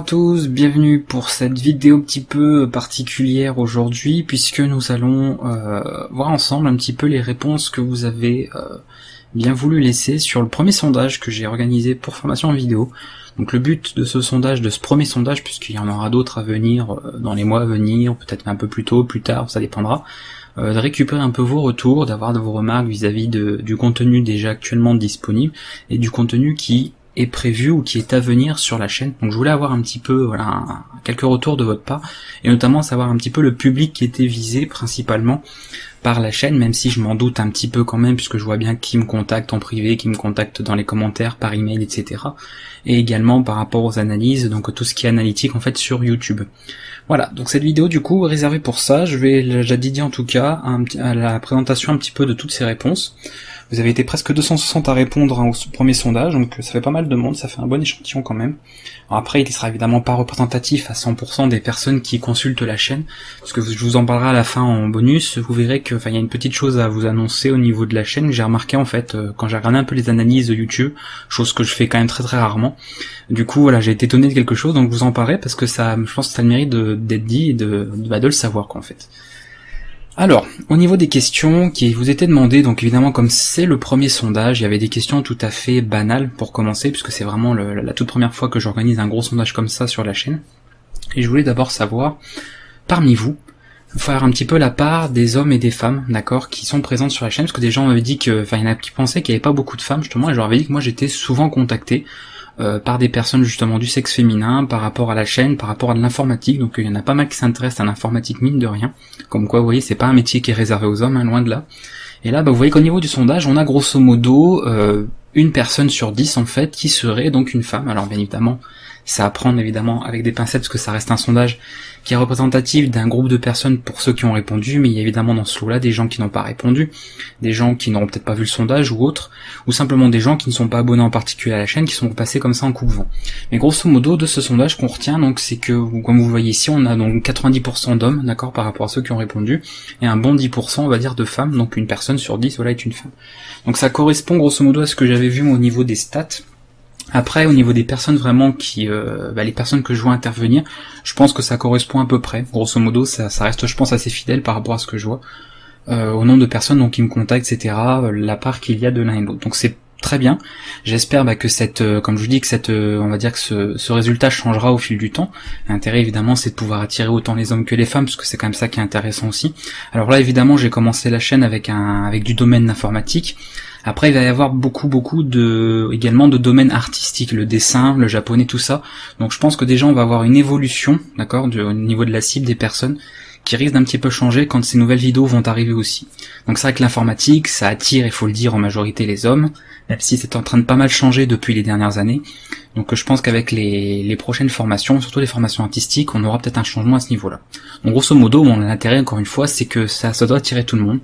tous, bienvenue pour cette vidéo un petit peu particulière aujourd'hui, puisque nous allons voir ensemble un petit peu les réponses que vous avez bien voulu laisser sur le premier sondage que j'ai organisé pour formation en vidéo. Donc le but de ce sondage, de ce premier sondage, puisqu'il y en aura d'autres à venir dans les mois à venir, peut-être un peu plus tôt, plus tard, ça dépendra, de récupérer un peu vos retours, d'avoir de vos remarques vis-à-vis du contenu déjà actuellement disponible et du contenu qui est prévu ou qui est à venir sur la chaîne. Donc je voulais avoir un petit peu quelques retours de votre part, et notamment savoir un petit peu le public qui était visé principalement par la chaîne, même si je m'en doute un petit peu quand même, puisque je vois bien qui me contacte en privé, qui me contacte dans les commentaires, par email, etc. Et également par rapport aux analyses, donc tout ce qui est analytique en fait sur YouTube. Voilà, donc cette vidéo du coup est réservée pour ça. Je vais la dédier en tout cas à la présentation un petit peu de toutes ces réponses. Vous avez été presque 260 à répondre au premier sondage, donc ça fait pas mal de monde, ça fait un bon échantillon quand même. Alors après, il sera évidemment pas représentatif à 100% des personnes qui consultent la chaîne, parce que je vous en parlerai à la fin en bonus. Vous verrez que, il y a une petite chose à vous annoncer au niveau de la chaîne. J'ai remarqué en fait, quand j'ai regardé un peu les analyses de YouTube, chose que je fais quand même très très rarement. Du coup, voilà, j'ai été étonné de quelque chose, donc je vous en parlerai parce que ça, je pense que ça a le mérite d'être dit et de le savoir quoi en fait. Alors, au niveau des questions qui vous étaient demandées, donc évidemment comme c'est le premier sondage, il y avait des questions tout à fait banales pour commencer, puisque c'est vraiment la toute première fois que j'organise un gros sondage comme ça sur la chaîne. Et je voulais d'abord savoir, parmi vous, faire un petit peu la part des hommes et des femmes, d'accord, qui sont présentes sur la chaîne, parce que des gens m'avaient dit que, il y en a qui pensaient qu'il n'y avait pas beaucoup de femmes justement, et je leur avais dit que moi j'étais souvent contacté par des personnes justement du sexe féminin, par rapport à la chaîne, par rapport à de l'informatique, donc il y en a pas mal qui s'intéressent à l'informatique mine de rien, comme quoi vous voyez c'est pas un métier qui est réservé aux hommes, hein, loin de là. Et là vous voyez qu'au niveau du sondage on a grosso modo une personne sur 10 en fait qui serait donc une femme. Alors bien évidemment ça à prendre évidemment avec des pincettes parce que ça reste un sondage qui est représentatif d'un groupe de personnes pour ceux qui ont répondu, mais il y a évidemment dans ce lot-là des gens qui n'ont pas répondu, des gens qui n'auront peut-être pas vu le sondage ou autre, ou simplement des gens qui ne sont pas abonnés en particulier à la chaîne, qui sont passés comme ça en coupe-vent. Mais grosso modo de ce sondage qu'on retient, donc c'est que, comme vous voyez ici, on a donc 90% d'hommes, d'accord, par rapport à ceux qui ont répondu, et un bon 10% on va dire de femmes, donc une personne sur 10 voilà est une femme. Donc ça correspond grosso modo à ce que j'avais vu moi, au niveau des stats. Après, au niveau des personnes vraiment qui, les personnes que je vois intervenir, je pense que ça correspond à peu près. Grosso modo, ça reste, je pense, assez fidèle par rapport à ce que je vois. Au nombre de personnes donc qui me contactent, etc. La part qu'il y a de l'un et de l'autre. Donc c'est très bien. J'espère que cette, comme je vous dis, que cette, on va dire que ce résultat changera au fil du temps. L'intérêt évidemment, c'est de pouvoir attirer autant les hommes que les femmes, parce que c'est quand même ça qui est intéressant aussi. Alors là, évidemment, j'ai commencé la chaîne avec du domaine informatique. Après, il va y avoir beaucoup également de domaines artistiques, le dessin, le japonais, tout ça. Donc je pense que déjà on va avoir une évolution, d'accord, au niveau de la cible des personnes, qui risque d'un petit peu changer quand ces nouvelles vidéos vont arriver aussi. Donc c'est vrai que l'informatique, ça attire, il faut le dire, en majorité les hommes, même si c'est en train de pas mal changer depuis les dernières années. Donc je pense qu'avec les prochaines formations, surtout les formations artistiques, on aura peut-être un changement à ce niveau-là. Donc grosso modo, mon intérêt, encore une fois, c'est que ça doit attirer tout le monde.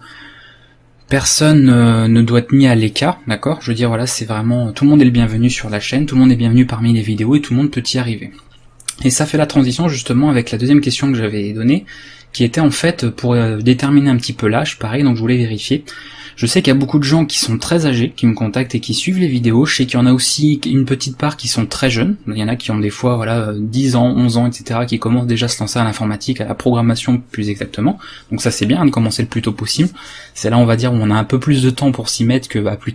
Personne ne doit être mis à l'écart, d'accord? Je veux dire, voilà, c'est vraiment, tout le monde est le bienvenu sur la chaîne, tout le monde est bienvenu parmi les vidéos et tout le monde peut y arriver. Et ça fait la transition justement avec la deuxième question que j'avais donnée, qui était en fait pour déterminer un petit peu l'âge, pareil, donc je voulais vérifier. Je sais qu'il y a beaucoup de gens qui sont très âgés, qui me contactent et qui suivent les vidéos. Je sais qu'il y en a aussi une petite part qui sont très jeunes. Il y en a qui ont des fois, 10 ans, 11 ans, etc., qui commencent déjà à se lancer à l'informatique, à la programmation plus exactement. Donc ça c'est bien de commencer le plus tôt possible. C'est là, on va dire, où on a un peu plus de temps pour s'y mettre que plus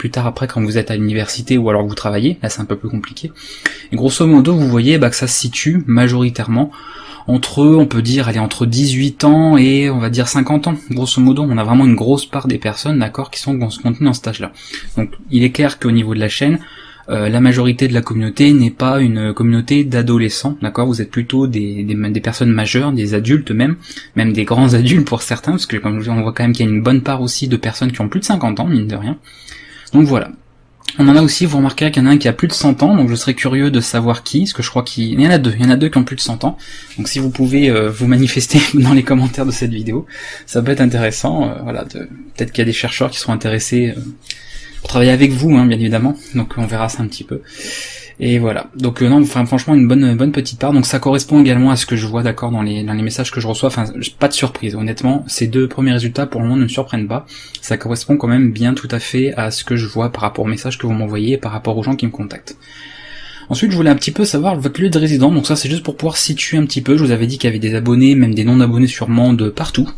tard après quand vous êtes à l'université ou alors que vous travaillez. Là c'est un peu plus compliqué. Et grosso modo, vous voyez que ça se situe majoritairement on peut dire, entre 18 ans et, on va dire, 50 ans. Grosso modo, on a vraiment une grosse part des personnes, d'accord, qui sont contenues dans ce âge-là. Donc, il est clair qu'au niveau de la chaîne, la majorité de la communauté n'est pas une communauté d'adolescents, d'accord, vous êtes plutôt des personnes majeures, des adultes même des grands adultes pour certains, parce que, comme je vous dis, on voit quand même qu'il y a une bonne part aussi de personnes qui ont plus de 50 ans, mine de rien. Donc voilà. On en a aussi, vous remarquerez qu'il y en a un qui a plus de 100 ans, donc je serais curieux de savoir qui, parce que je crois qu'il y en a deux qui ont plus de 100 ans, donc si vous pouvez vous manifester dans les commentaires de cette vidéo, ça peut être intéressant, peut-être qu'il y a des chercheurs qui seront intéressés pour travailler avec vous, bien évidemment, donc on verra ça un petit peu. Et voilà. Donc non, franchement une bonne petite part. Donc ça correspond également à ce que je vois, d'accord, dans les messages que je reçois. Enfin, pas de surprise. Honnêtement, ces deux premiers résultats pour le moment ne me surprennent pas. Ça correspond quand même bien tout à fait à ce que je vois par rapport aux messages que vous m'envoyez et par rapport aux gens qui me contactent. Ensuite, je voulais un petit peu savoir votre lieu de résidence, donc ça c'est juste pour pouvoir situer un petit peu. Je vous avais dit qu'il y avait des abonnés, même des non-abonnés sûrement, de partout,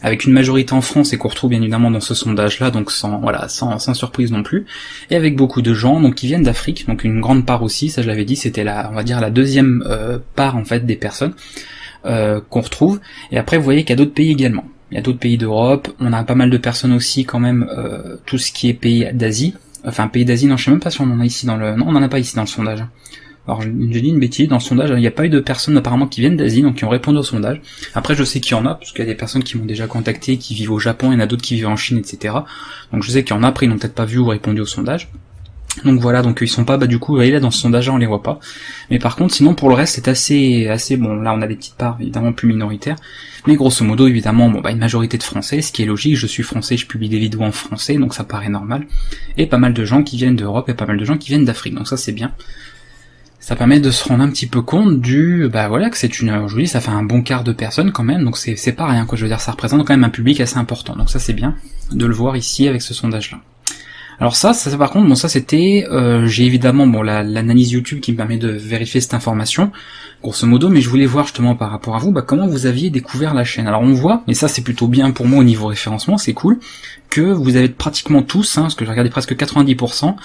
avec une majorité en France et qu'on retrouve bien évidemment dans ce sondage-là, donc sans surprise non plus, et avec beaucoup de gens donc qui viennent d'Afrique, donc une grande part aussi, ça je l'avais dit, c'était on va dire la deuxième part en fait des personnes qu'on retrouve. Et après, vous voyez qu'il y a d'autres pays également. Il y a d'autres pays d'Europe, on a pas mal de personnes aussi quand même, tout ce qui est pays d'Asie. Enfin, pays d'Asie, non, je sais même pas si on en a ici non, on en a pas ici dans le sondage. Alors, j'ai dit une bêtise, dans le sondage, il n'y a pas eu de personnes apparemment qui viennent d'Asie, donc qui ont répondu au sondage. Après, je sais qu'il y en a, parce qu'il y a des personnes qui m'ont déjà contacté, qui vivent au Japon, il y en a d'autres qui vivent en Chine, etc. Donc je sais qu'il y en a, après ils n'ont peut-être pas vu ou répondu au sondage. Donc voilà, donc ils sont pas, du coup, vous voyez là dans ce sondage-là, on les voit pas. Mais par contre, sinon pour le reste, c'est assez bon. Là, on a des petites parts évidemment plus minoritaires, mais grosso modo, évidemment, une majorité de Français, ce qui est logique. Je suis français, je publie des vidéos en français, donc ça paraît normal. Et pas mal de gens qui viennent d'Europe et pas mal de gens qui viennent d'Afrique. Donc ça, c'est bien. Ça permet de se rendre un petit peu compte que c'est je vous dis, ça fait un bon quart de personnes quand même, donc c'est pas rien, quoi. Je veux dire, ça représente quand même un public assez important. Donc ça, c'est bien de le voir ici avec ce sondage-là. Alors ça par contre, ça c'était, j'ai évidemment l'analyse YouTube qui me permet de vérifier cette information, grosso modo, mais je voulais voir justement par rapport à vous, comment vous aviez découvert la chaîne. Alors on voit, et ça c'est plutôt bien pour moi au niveau référencement, c'est cool, que vous avez pratiquement tous, parce que j'ai regardé presque 90%,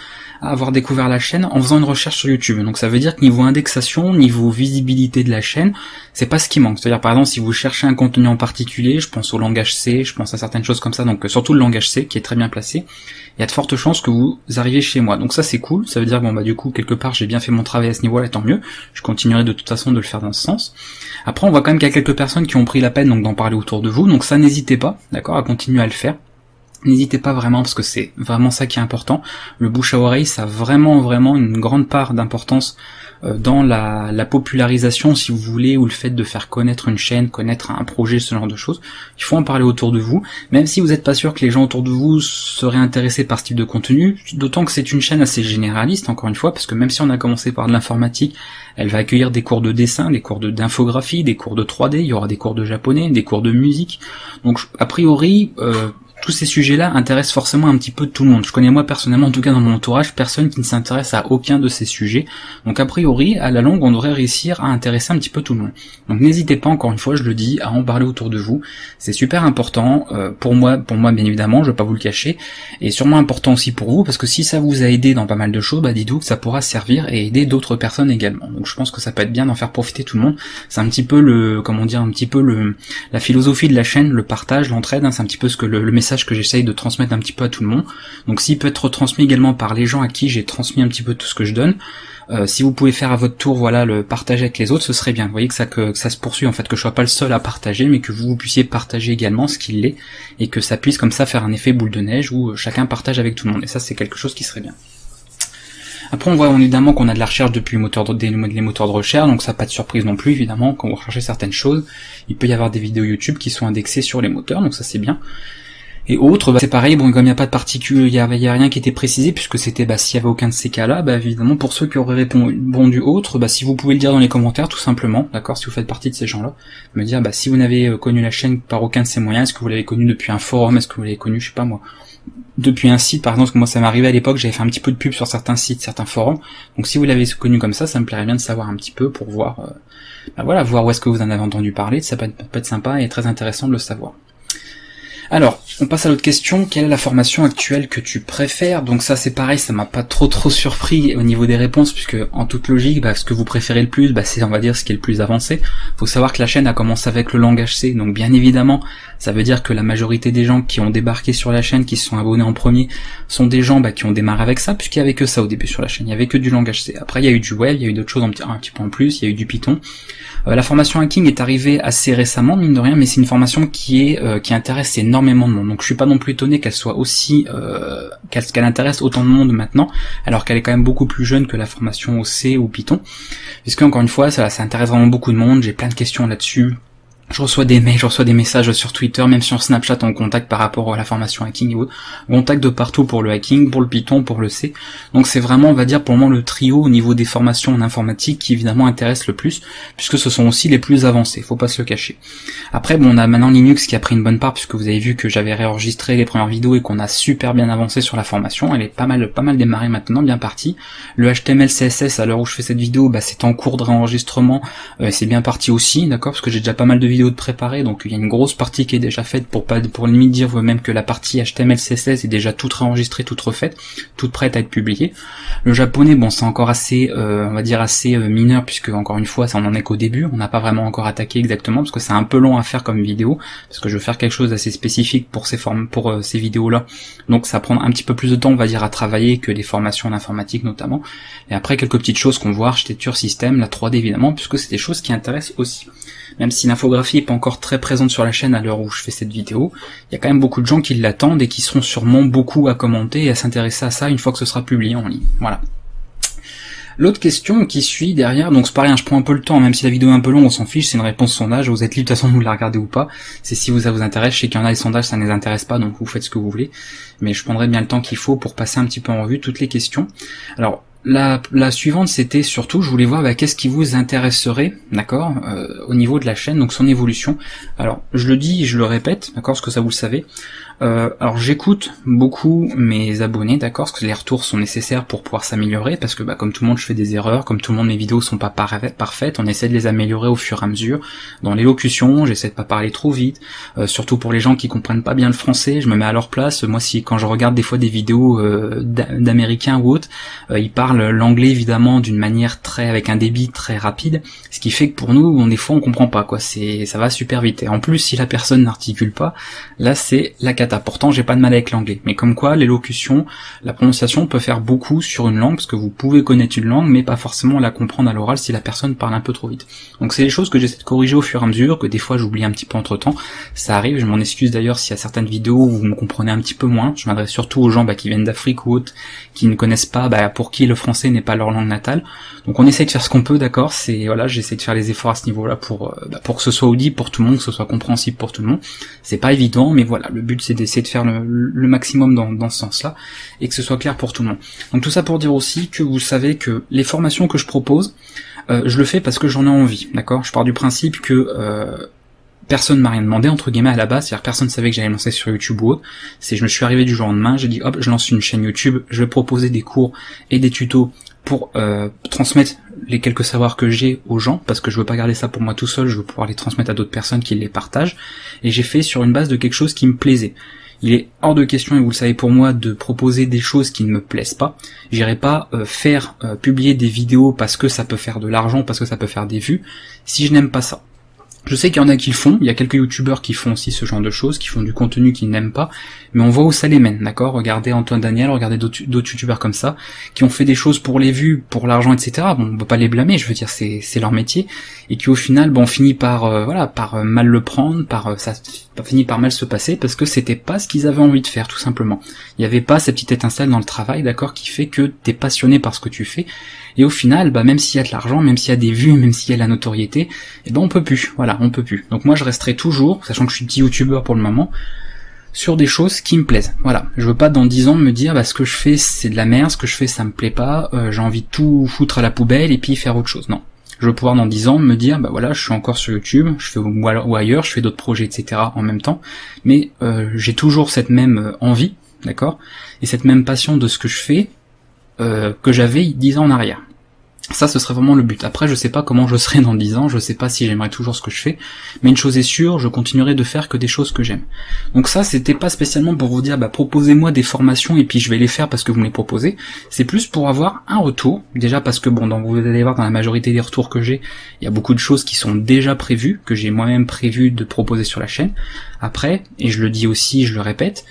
à avoir découvert la chaîne en faisant une recherche sur YouTube. Donc ça veut dire que niveau indexation, niveau visibilité de la chaîne, c'est pas ce qui manque. C'est-à-dire par exemple si vous cherchez un contenu en particulier, je pense au langage C, je pense à certaines choses comme ça, donc surtout le langage C qui est très bien placé, il y a de fortes chances que vous arriviez chez moi. Donc ça c'est cool, ça veut dire du coup quelque part j'ai bien fait mon travail à ce niveau-là, tant mieux. Je continuerai de toute façon de le faire dans ce sens. Après on voit quand même qu'il y a quelques personnes qui ont pris la peine donc d'en parler autour de vous, donc ça n'hésitez pas, d'accord, à continuer à le faire. N'hésitez pas vraiment, parce que c'est vraiment ça qui est important. Le bouche à oreille, ça a vraiment une grande part d'importance dans la popularisation, si vous voulez, ou le fait de faire connaître une chaîne, connaître un projet, ce genre de choses. Il faut en parler autour de vous, même si vous n'êtes pas sûr que les gens autour de vous seraient intéressés par ce type de contenu, d'autant que c'est une chaîne assez généraliste, encore une fois, parce que même si on a commencé par de l'informatique, elle va accueillir des cours de dessin, des cours d'infographie, des cours de 3D, il y aura des cours de japonais, des cours de musique. Donc, a priori, tous ces sujets-là intéressent forcément un petit peu tout le monde. Je connais moi personnellement, en tout cas dans mon entourage, personne qui ne s'intéresse à aucun de ces sujets. Donc a priori, à la longue, on devrait réussir à intéresser un petit peu tout le monde. Donc n'hésitez pas, encore une fois, je le dis, à en parler autour de vous. C'est super important pour moi bien évidemment, je vais pas vous le cacher, et sûrement important aussi pour vous, parce que si ça vous a aidé dans pas mal de choses, dites-vous que ça pourra servir et aider d'autres personnes également. Donc je pense que ça peut être bien d'en faire profiter tout le monde. C'est un petit peu la philosophie de la chaîne, le partage, l'entraide, c'est un petit peu ce que le message que j'essaye de transmettre un petit peu à tout le monde. Donc s'il peut être retransmis également par les gens à qui j'ai transmis un petit peu tout ce que je donne, si vous pouvez faire à votre tour, le partager avec les autres, ce serait bien. Vous voyez que ça se poursuit en fait, que je sois pas le seul à partager, mais que vous puissiez partager également ce qu'il est, et que ça puisse comme ça faire un effet boule de neige où chacun partage avec tout le monde. Et ça c'est quelque chose qui serait bien. Après on voit évidemment qu'on a de la recherche depuis les moteurs de recherche, donc ça pas de surprise non plus évidemment, quand vous recherchez certaines choses, il peut y avoir des vidéos YouTube qui sont indexées sur les moteurs, donc ça c'est bien. Et autres, c'est pareil, comme il n'y a pas de particules, il y a rien qui était précisé, puisque c'était, s'il y avait aucun de ces cas-là, évidemment, pour ceux qui auraient répondu autre, si vous pouvez le dire dans les commentaires, tout simplement, d'accord, si vous faites partie de ces gens-là, me dire, si vous n'avez connu la chaîne par aucun de ces moyens, est-ce que vous l'avez connu depuis un forum, est-ce que vous l'avez connu, je sais pas moi, depuis un site, par exemple, parce que moi ça m'arrivait à l'époque, j'avais fait un petit peu de pub sur certains sites, certains forums, donc si vous l'avez connu comme ça me plairait bien de savoir un petit peu pour voir, voir où est-ce que vous en avez entendu parler, ça peut être sympa et très intéressant de le savoir. Alors, on passe à l'autre question, quelle est la formation actuelle que tu préfères? Donc ça c'est pareil, ça m'a pas trop surpris au niveau des réponses, puisque en toute logique, ce que vous préférez le plus, c'est on va dire ce qui est le plus avancé. Faut savoir que la chaîne a commencé avec le langage C, donc bien évidemment, ça veut dire que la majorité des gens qui ont débarqué sur la chaîne, qui se sont abonnés en premier, sont des gens qui ont démarré avec ça, puisqu'il y avait que ça au début sur la chaîne, il y avait que du langage C. Après il y a eu du web, il y a eu d'autres choses un petit peu en plus, il y a eu du Python. La formation hacking est arrivée assez récemment, mine de rien, mais c'est une formation qui intéresse énormément de monde. Donc je suis pas non plus étonné qu'elle soit aussi qu'elle intéresse autant de monde maintenant, alors qu'elle est quand même beaucoup plus jeune que la formation au C ou Python. Puisque encore une fois, ça intéresse vraiment beaucoup de monde, j'ai plein de questions là-dessus. Je reçois des mails, je reçois des messages sur Twitter, même sur Snapchat, on me contacte par rapport à la formation hacking et autres. On contacte de partout pour le hacking, pour le Python, pour le C. Donc c'est vraiment, on va dire, pour le moment, le trio au niveau des formations en informatique qui évidemment intéresse le plus, puisque ce sont aussi les plus avancés, faut pas se le cacher. Après, bon, on a maintenant Linux qui a pris une bonne part, puisque vous avez vu que j'avais réenregistré les premières vidéos et qu'on a super bien avancé sur la formation. Elle est pas mal démarrée maintenant, bien partie. Le HTML, CSS, à l'heure où je fais cette vidéo, bah, c'est en cours de réenregistrement, c'est bien parti aussi, d'accord, parce que j'ai déjà pas mal de vidéos de préparer, donc il y a une grosse partie qui est déjà faite pour limite dire même que la partie HTML CSS est déjà toute réenregistrée, toute refaite, toute prête à être publiée. Le japonais, bon, c'est encore assez, on va dire assez mineur, puisque encore une fois, ça on en est qu'au début, on n'a pas vraiment encore attaqué exactement, parce que c'est un peu long à faire comme vidéo, parce que je veux faire quelque chose d'assez spécifique pour ces vidéos-là, donc ça prend un petit peu plus de temps, on va dire, à travailler que des formations en informatique notamment. Et après quelques petites choses qu'on voit, architecture, système, la 3D évidemment, puisque c'est des choses qui intéressent aussi. Même si l'infographie est pas encore très présente sur la chaîne à l'heure où je fais cette vidéo, il y a quand même beaucoup de gens qui l'attendent et qui seront sûrement beaucoup à commenter et à s'intéresser à ça une fois que ce sera publié en ligne. Voilà. L'autre question qui suit derrière, donc c'est pas rien, je prends un peu le temps, même si la vidéo est un peu longue, on s'en fiche, c'est une réponse sondage, vous êtes libre de toute façon de la regarder ou pas, c'est si ça vous intéresse, je sais qu'il y en a les sondages, ça ne les intéresse pas, donc vous faites ce que vous voulez, mais je prendrai bien le temps qu'il faut pour passer un petit peu en revue toutes les questions. Alors, la suivante, c'était surtout, je voulais voir qu'est-ce qui vous intéresserait, d'accord, au niveau de la chaîne, donc son évolution. Alors, je le dis et je le répète, d'accord, parce que ça vous le savez. Alors j'écoute beaucoup mes abonnés, d'accord, parce que les retours sont nécessaires pour pouvoir s'améliorer, parce que comme tout le monde je fais des erreurs, comme tout le monde mes vidéos sont pas parfaites, on essaie de les améliorer au fur et à mesure. Dans l'élocution, j'essaie de pas parler trop vite, surtout pour les gens qui comprennent pas bien le français, je me mets à leur place. Moi, quand je regarde des fois des vidéos d'américains ou autres, ils parlent l'anglais évidemment d'une manière avec un débit très rapide, ce qui fait que pour nous, des fois on comprend pas quoi, ça va super vite. Et en plus, si la personne n'articule pas, là c'est la cata. Pourtant, j'ai pas de mal avec l'anglais, mais comme quoi l'élocution, la prononciation peut faire beaucoup sur une langue, parce que vous pouvez connaître une langue, mais pas forcément la comprendre à l'oral si la personne parle un peu trop vite. Donc c'est des choses que j'essaie de corriger au fur et à mesure, que des fois j'oublie un petit peu entre temps. Ça arrive, je m'en excuse d'ailleurs s'il y a certaines vidéos où vous me comprenez un petit peu moins. Je m'adresse surtout aux gens qui viennent d'Afrique ou autres, qui ne connaissent pas, pour qui le français n'est pas leur langue natale. Donc on essaie de faire ce qu'on peut, d'accord. J'essaie de faire les efforts à ce niveau-là pour que ce soit audible pour tout le monde, que ce soit compréhensible pour tout le monde. C'est pas évident, mais voilà, le but c'est d'essayer de faire le maximum dans ce sens-là, et que ce soit clair pour tout le monde. Donc tout ça pour dire aussi que vous savez que les formations que je propose, je le fais parce que j'en ai envie, d'accord. Je pars du principe que personne m'a rien demandé entre guillemets à la base, c'est-à-dire personne savait que j'allais me lancer sur YouTube ou autre. Je me suis arrivé du jour au lendemain, j'ai dit hop, je lance une chaîne YouTube, je vais proposer des cours et des tutos pour transmettre les quelques savoirs que j'ai aux gens, parce que je veux pas garder ça pour moi tout seul, je veux pouvoir les transmettre à d'autres personnes qui les partagent, et j'ai fait sur une base de quelque chose qui me plaisait. Il est hors de question, et vous le savez pour moi, de proposer des choses qui ne me plaisent pas. J'irai pas publier des vidéos parce que ça peut faire de l'argent, parce que ça peut faire des vues, si je n'aime pas ça. Je sais qu'il y en a qui le font, il y a quelques youtubeurs qui font aussi ce genre de choses, qui font du contenu qu'ils n'aiment pas, mais on voit où ça les mène, d'accord. Regardez Antoine Daniel, regardez d'autres youtubeurs comme ça, qui ont fait des choses pour les vues, pour l'argent, etc. Bon, on peut pas les blâmer, je veux dire, c'est leur métier, et qui au final, finit par mal le prendre, ça finit par mal se passer, parce que c'était pas ce qu'ils avaient envie de faire, tout simplement. Il y avait pas cette petite étincelle dans le travail, d'accord, qui fait que t'es passionné par ce que tu fais, et au final, même s'il y a de l'argent, même s'il y a des vues, même s'il y a de la notoriété, on peut plus, voilà, on peut plus. Donc moi je resterai toujours, sachant que je suis petit youtubeur pour le moment, sur des choses qui me plaisent. Voilà, je veux pas dans 10 ans me dire ce que je fais c'est de la merde, ce que je fais ça me plaît pas, j'ai envie de tout foutre à la poubelle et puis faire autre chose. Non. Je veux pouvoir dans 10 ans me dire voilà, je suis encore sur YouTube, je fais ou ailleurs, je fais d'autres projets, etc. en même temps, mais j'ai toujours cette même envie, d'accord, et cette même passion de ce que je fais que j'avais 10 ans en arrière. Ça, ce serait vraiment le but. Après, je sais pas comment je serai dans 10 ans, je sais pas si j'aimerais toujours ce que je fais, mais une chose est sûre, je continuerai de faire que des choses que j'aime. Donc ça, c'était pas spécialement pour vous dire, proposez-moi des formations et puis je vais les faire parce que vous me les proposez. C'est plus pour avoir un retour. Déjà parce que vous allez voir dans la majorité des retours que j'ai, il y a beaucoup de choses qui sont déjà prévues, que j'ai moi-même prévu de proposer sur la chaîne. Après, et je le dis aussi, je le répète,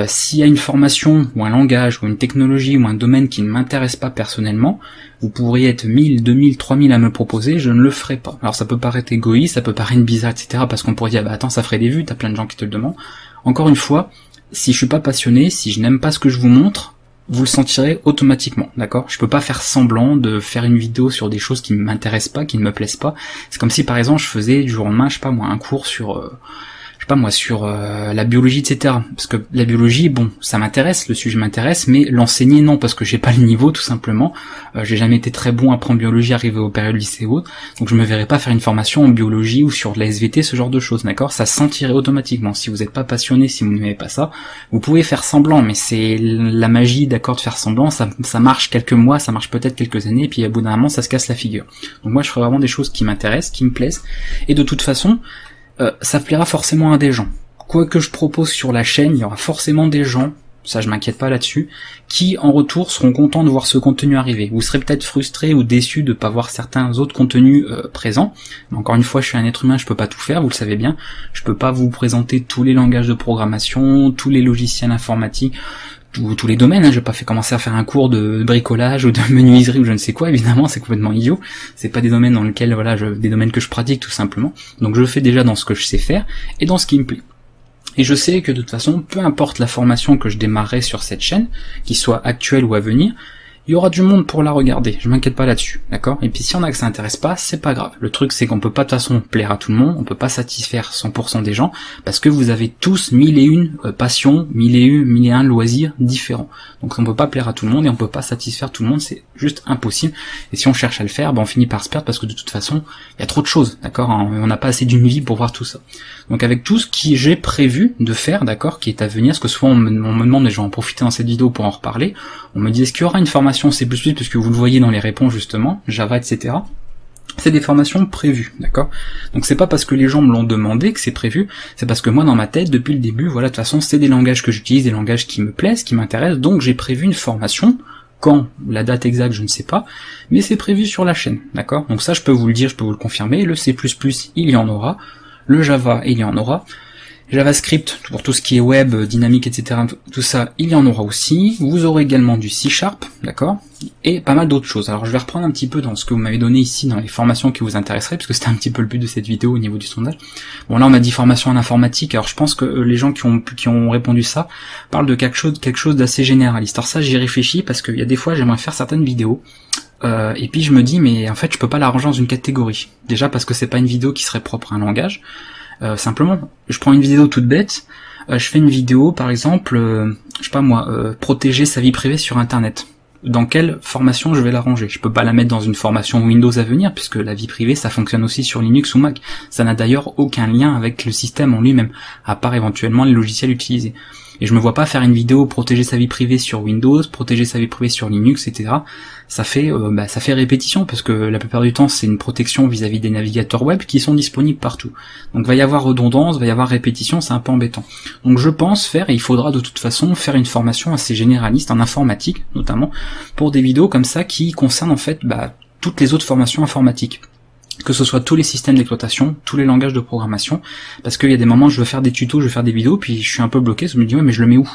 s'il y a une formation ou un langage ou une technologie ou un domaine qui ne m'intéresse pas personnellement, vous pourriez être 1000, 2000, 3000 à me proposer, je ne le ferai pas. Alors ça peut paraître égoïste, ça peut paraître bizarre, etc. parce qu'on pourrait dire attends, ça ferait des vues, t'as plein de gens qui te le demandent. Encore une fois, si je suis pas passionné, si je n'aime pas ce que je vous montre, vous le sentirez automatiquement, d'accord? Je peux pas faire semblant de faire une vidéo sur des choses qui ne m'intéressent pas, qui ne me plaisent pas. C'est comme si par exemple je faisais du jour au lendemain, je sais pas moi, un cours sur la biologie, etc. Parce que la biologie, bon, ça m'intéresse, le sujet m'intéresse, mais l'enseigner, non, parce que j'ai pas le niveau, tout simplement. J'ai jamais été très bon à apprendre biologie, arrivé au période lycée ou autre, donc je me verrais pas faire une formation en biologie ou sur de la SVT, ce genre de choses, d'accord? Ça se sentirait automatiquement. Si vous n'êtes pas passionné, si vous n'aimez pas ça, vous pouvez faire semblant, mais c'est la magie, d'accord, de faire semblant, ça marche quelques mois, ça marche peut-être quelques années, et puis à bout d'un moment, ça se casse la figure. Donc moi, je ferai vraiment des choses qui m'intéressent, qui me plaisent, et de toute façon, ça plaira forcément à des gens. Quoi que je propose sur la chaîne, il y aura forcément des gens, ça je m'inquiète pas là-dessus, qui en retour seront contents de voir ce contenu arriver. Vous serez peut-être frustrés ou déçus de pas voir certains autres contenus présents. Mais encore une fois, je suis un être humain, je peux pas tout faire, vous le savez bien. Je peux pas vous présenter tous les langages de programmation, tous les logiciels informatiques, tous les domaines, hein. Je vais pas commencer à faire un cours de bricolage ou de menuiserie ou je ne sais quoi, évidemment, c'est complètement idiot. C'est pas des domaines dans lesquels, voilà, des domaines que je pratique tout simplement. Donc je le fais déjà dans ce que je sais faire et dans ce qui me plaît. Et je sais que de toute façon, peu importe la formation que je démarrerai sur cette chaîne, qu'il soit actuelle ou à venir, il y aura du monde pour la regarder, je m'inquiète pas là-dessus, d'accord? Et puis si on a que ça intéresse pas, c'est pas grave. Le truc c'est qu'on peut pas de toute façon plaire à tout le monde, on peut pas satisfaire 100% des gens, parce que vous avez tous 1001 passions, 1001 loisirs différents. Donc on peut pas plaire à tout le monde et on peut pas satisfaire tout le monde, c'est juste impossible. Et si on cherche à le faire, ben on finit par se perdre parce que de toute façon, il y a trop de choses, d'accord? On n'a pas assez d'une vie pour voir tout ça. Donc avec tout ce que j'ai prévu de faire, d'accord, qui est à venir, parce que souvent on me demande, et je vais en profiter dans cette vidéo pour en reparler, on me dit est-ce qu'il y aura une formation C++, puisque vous le voyez dans les réponses justement, Java, etc. C'est des formations prévues, d'accord? Donc c'est pas parce que les gens me l'ont demandé que c'est prévu, c'est parce que moi dans ma tête, depuis le début, voilà, de toute façon c'est des langages que j'utilise, des langages qui me plaisent, qui m'intéressent, donc j'ai prévu une formation. Quand, la date exacte, je ne sais pas, mais c'est prévu sur la chaîne, d'accord? Donc ça je peux vous le dire, je peux vous le confirmer, le C++, il y en aura, le Java, il y en aura, JavaScript, pour tout ce qui est web, dynamique, etc., tout ça, il y en aura aussi. Vous aurez également du C#, d'accord, et pas mal d'autres choses. Alors je vais reprendre un petit peu dans ce que vous m'avez donné ici, dans les formations qui vous intéresseraient, parce que c'était un petit peu le but de cette vidéo au niveau du sondage. Bon là on a dit formation en informatique, alors je pense que les gens qui ont répondu ça parlent de quelque chose d'assez généraliste. Alors ça j'y réfléchis, parce qu'il y a des fois j'aimerais faire certaines vidéos, et puis je me dis mais en fait je peux pas la ranger dans une catégorie. Déjà parce que c'est pas une vidéo qui serait propre à un langage. Simplement, je prends une vidéo toute bête, je fais une vidéo par exemple, je sais pas moi, protéger sa vie privée sur internet. Dans quelle formation je vais la ranger? Je peux pas la mettre dans une formation Windows à venir, puisque la vie privée ça fonctionne aussi sur Linux ou Mac. Ça n'a d'ailleurs aucun lien avec le système en lui-même, à part éventuellement les logiciels utilisés. Et je me vois pas faire une vidéo protéger sa vie privée sur Windows, protéger sa vie privée sur Linux, etc. Ça fait répétition, parce que la plupart du temps c'est une protection vis-à-vis des navigateurs web qui sont disponibles partout. Donc va y avoir redondance, va y avoir répétition, c'est un peu embêtant. Donc je pense faire, et il faudra de toute façon faire une formation assez généraliste en informatique, notamment, pour des vidéos comme ça qui concernent en fait toutes les autres formations informatiques. Que ce soit tous les systèmes d'exploitation, tous les langages de programmation, parce qu'il y a des moments où je veux faire des tutos, je veux faire des vidéos, puis je suis un peu bloqué, je me dis ouais mais je le mets où?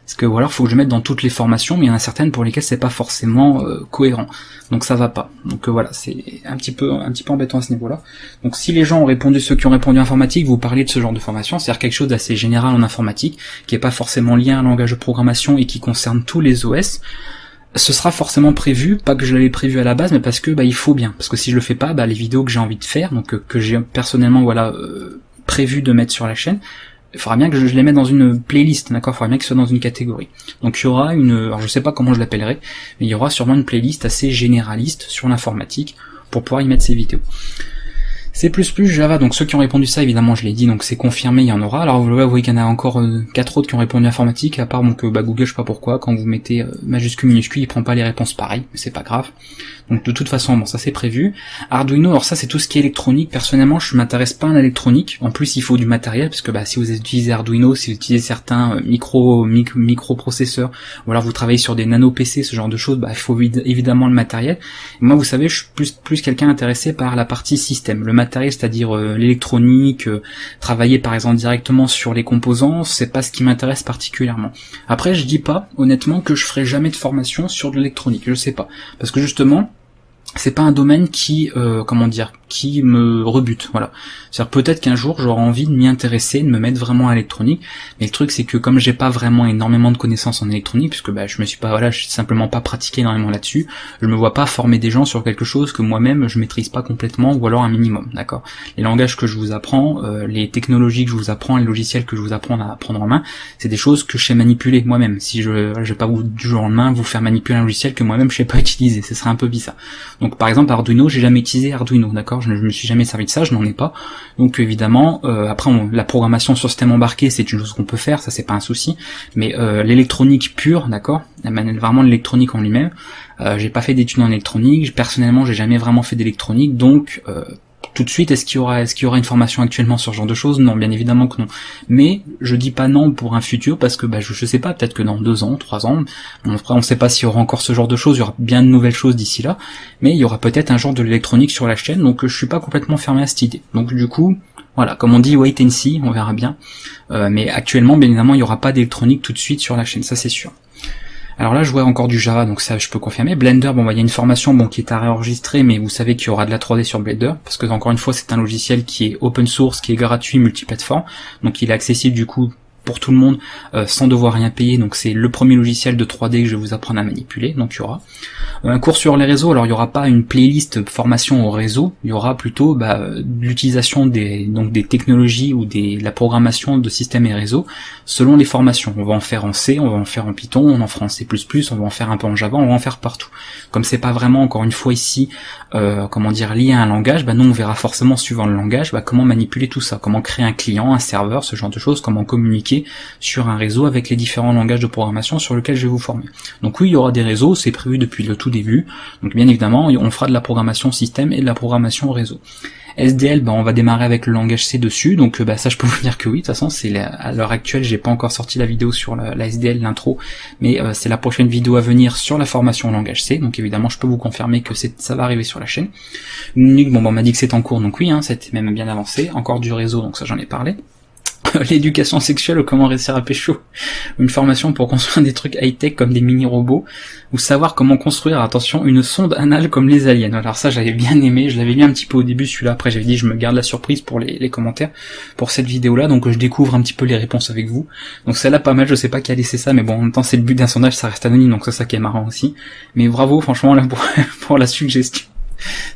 Parce que voilà, faut que je le mette dans toutes les formations, mais il y en a certaines pour lesquelles c'est pas forcément cohérent. Donc ça va pas. Donc voilà, c'est un petit peu embêtant à ce niveau-là. Donc si les gens ont répondu, ceux qui ont répondu informatique, vous parlez de ce genre de formation, c'est-à-dire quelque chose d'assez général en informatique, qui est pas forcément lié à un langage de programmation et qui concerne tous les OS, ce sera forcément prévu, pas que je l'avais prévu à la base, mais parce que il faut bien. Parce que si je le fais pas, les vidéos que j'ai envie de faire, donc que j'ai personnellement prévu de mettre sur la chaîne, il faudra bien que je les mette dans une playlist, d'accord? Il faudra bien que ce soit dans une catégorie. Donc il y aura alors je sais pas comment je l'appellerai, mais il y aura sûrement une playlist assez généraliste sur l'informatique pour pouvoir y mettre ces vidéos. C++, Java, donc ceux qui ont répondu ça, évidemment, je l'ai dit, donc c'est confirmé, il y en aura. Alors vous voyez qu'il y en a encore 4 autres qui ont répondu informatique, à part Google, je sais pas pourquoi, quand vous mettez majuscule, minuscule, il prend pas les réponses pareilles, mais c'est pas grave. Donc de toute façon, ça c'est prévu. Arduino, alors ça c'est tout ce qui est électronique. Personnellement, je m'intéresse pas à l'électronique. En plus, il faut du matériel, parce que si vous utilisez Arduino, si vous utilisez certains microprocesseurs, ou alors vous travaillez sur des nano PC, ce genre de choses, il faut évidemment le matériel. Et moi, vous savez, je suis plus quelqu'un intéressé par la partie système, le matériel, c'est-à-dire l'électronique, travailler par exemple directement sur les composants, c'est pas ce qui m'intéresse particulièrement. Après, je dis pas, honnêtement, que je ferai jamais de formation sur de l'électronique, je sais pas. Parce que justement, c'est pas un domaine qui, comment dire, qui me rebute, voilà. C'est-à-dire peut-être qu'un jour j'aurai envie de m'y intéresser, de me mettre vraiment à l'électronique, mais le truc c'est que comme j'ai pas vraiment énormément de connaissances en électronique, puisque bah je me suis pas, voilà, je suis simplement pas pratiqué énormément là-dessus, je me vois pas former des gens sur quelque chose que moi-même je maîtrise pas complètement, ou alors un minimum, d'accord. Les langages que je vous apprends, les technologies que je vous apprends, les logiciels que je vous apprends à prendre en main, c'est des choses que je sais manipuler moi-même. Si je vais pas du jour au lendemain vous faire manipuler un logiciel que moi-même je sais pas utiliser, ce serait un peu bizarre. Donc par exemple Arduino, j'ai jamais utilisé Arduino, d'accord, je me suis jamais servi de ça, je n'en ai pas. Donc évidemment, après la programmation sur système embarqué, c'est une chose qu'on peut faire, ça c'est pas un souci. Mais l'électronique pure, d'accord, vraiment l'électronique en lui-même, j'ai pas fait d'études en électronique. Personnellement, j'ai jamais vraiment fait d'électronique, donc tout de suite, est-ce qu'il y aura une formation actuellement sur ce genre de choses? Non, bien évidemment que non. Mais je dis pas non pour un futur parce que bah je sais pas, peut-être que dans 2 ans, 3 ans, après on sait pas s'il y aura encore ce genre de choses, il y aura bien de nouvelles choses d'ici là, mais il y aura peut-être un genre de l'électronique sur la chaîne, donc je suis pas complètement fermé à cette idée. Donc du coup, voilà, comme on dit, wait and see, on verra bien. Mais actuellement, bien évidemment, il y aura pas d'électronique tout de suite sur la chaîne, ça c'est sûr. Alors là, je vois encore du Java, donc ça, je peux confirmer. Blender, bon, bah, il y a une formation, bon, qui est à réenregistrer, mais vous savez qu'il y aura de la 3D sur Blender, parce que, encore une fois, c'est un logiciel qui est open source, qui est gratuit, multiplateforme, donc il est accessible, du coup, pour tout le monde, sans devoir rien payer, donc c'est le premier logiciel de 3D que je vais vous apprendre à manipuler, donc il y aura. Un cours sur les réseaux, alors il y aura pas une playlist formation au réseau, il y aura plutôt l'utilisation des technologies ou de la programmation de systèmes et réseaux selon les formations. On va en faire en C, on va en faire en Python, on en fera en C++, on va en faire un peu en Java, on va en faire partout. Comme c'est pas vraiment, encore une fois ici, comment dire, lié à un langage, nous on verra forcément suivant le langage, comment manipuler tout ça, comment créer un client, un serveur, ce genre de choses, comment communiquer sur un réseau avec les différents langages de programmation sur lesquels je vais vous former. Donc oui, il y aura des réseaux, c'est prévu depuis le tout début, donc bien évidemment on fera de la programmation système et de la programmation réseau. SDL, on va démarrer avec le langage C dessus, donc ça je peux vous dire que oui, de toute façon c'est à l'heure actuelle, j'ai pas encore sorti la vidéo sur la SDL, l'intro, mais c'est la prochaine vidéo à venir sur la formation au langage C, donc évidemment je peux vous confirmer que ça va arriver sur la chaîne. Linux, on m'a dit que c'est en cours, donc oui, c'était même bien avancé, encore du réseau, donc ça j'en ai parlé. L'éducation sexuelle ou comment réussir à pécho, une formation pour construire des trucs high-tech comme des mini-robots, ou savoir comment construire, attention, une sonde anale comme les aliens. Alors ça j'avais bien aimé, je l'avais mis un petit peu au début celui-là, après j'avais dit je me garde la surprise pour les commentaires pour cette vidéo-là, donc je découvre un petit peu les réponses avec vous. Donc celle-là pas mal, je sais pas qui a laissé ça, mais bon en même temps c'est le but d'un sondage, ça reste anonyme, donc c'est ça qui est marrant aussi. Mais bravo franchement là pour la suggestion.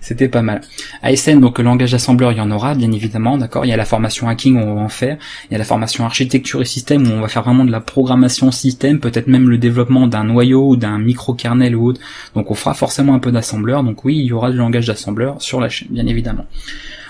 C'était pas mal. ASN, donc le langage d'assembleur, il y en aura, bien évidemment, d'accord. Il y a la formation hacking où on va en faire. Il y a la formation architecture et système où on va faire vraiment de la programmation système, peut-être même le développement d'un noyau ou d'un micro-kernel ou autre. Donc on fera forcément un peu d'assembleur. Donc oui, il y aura du langage d'assembleur sur la chaîne, bien évidemment.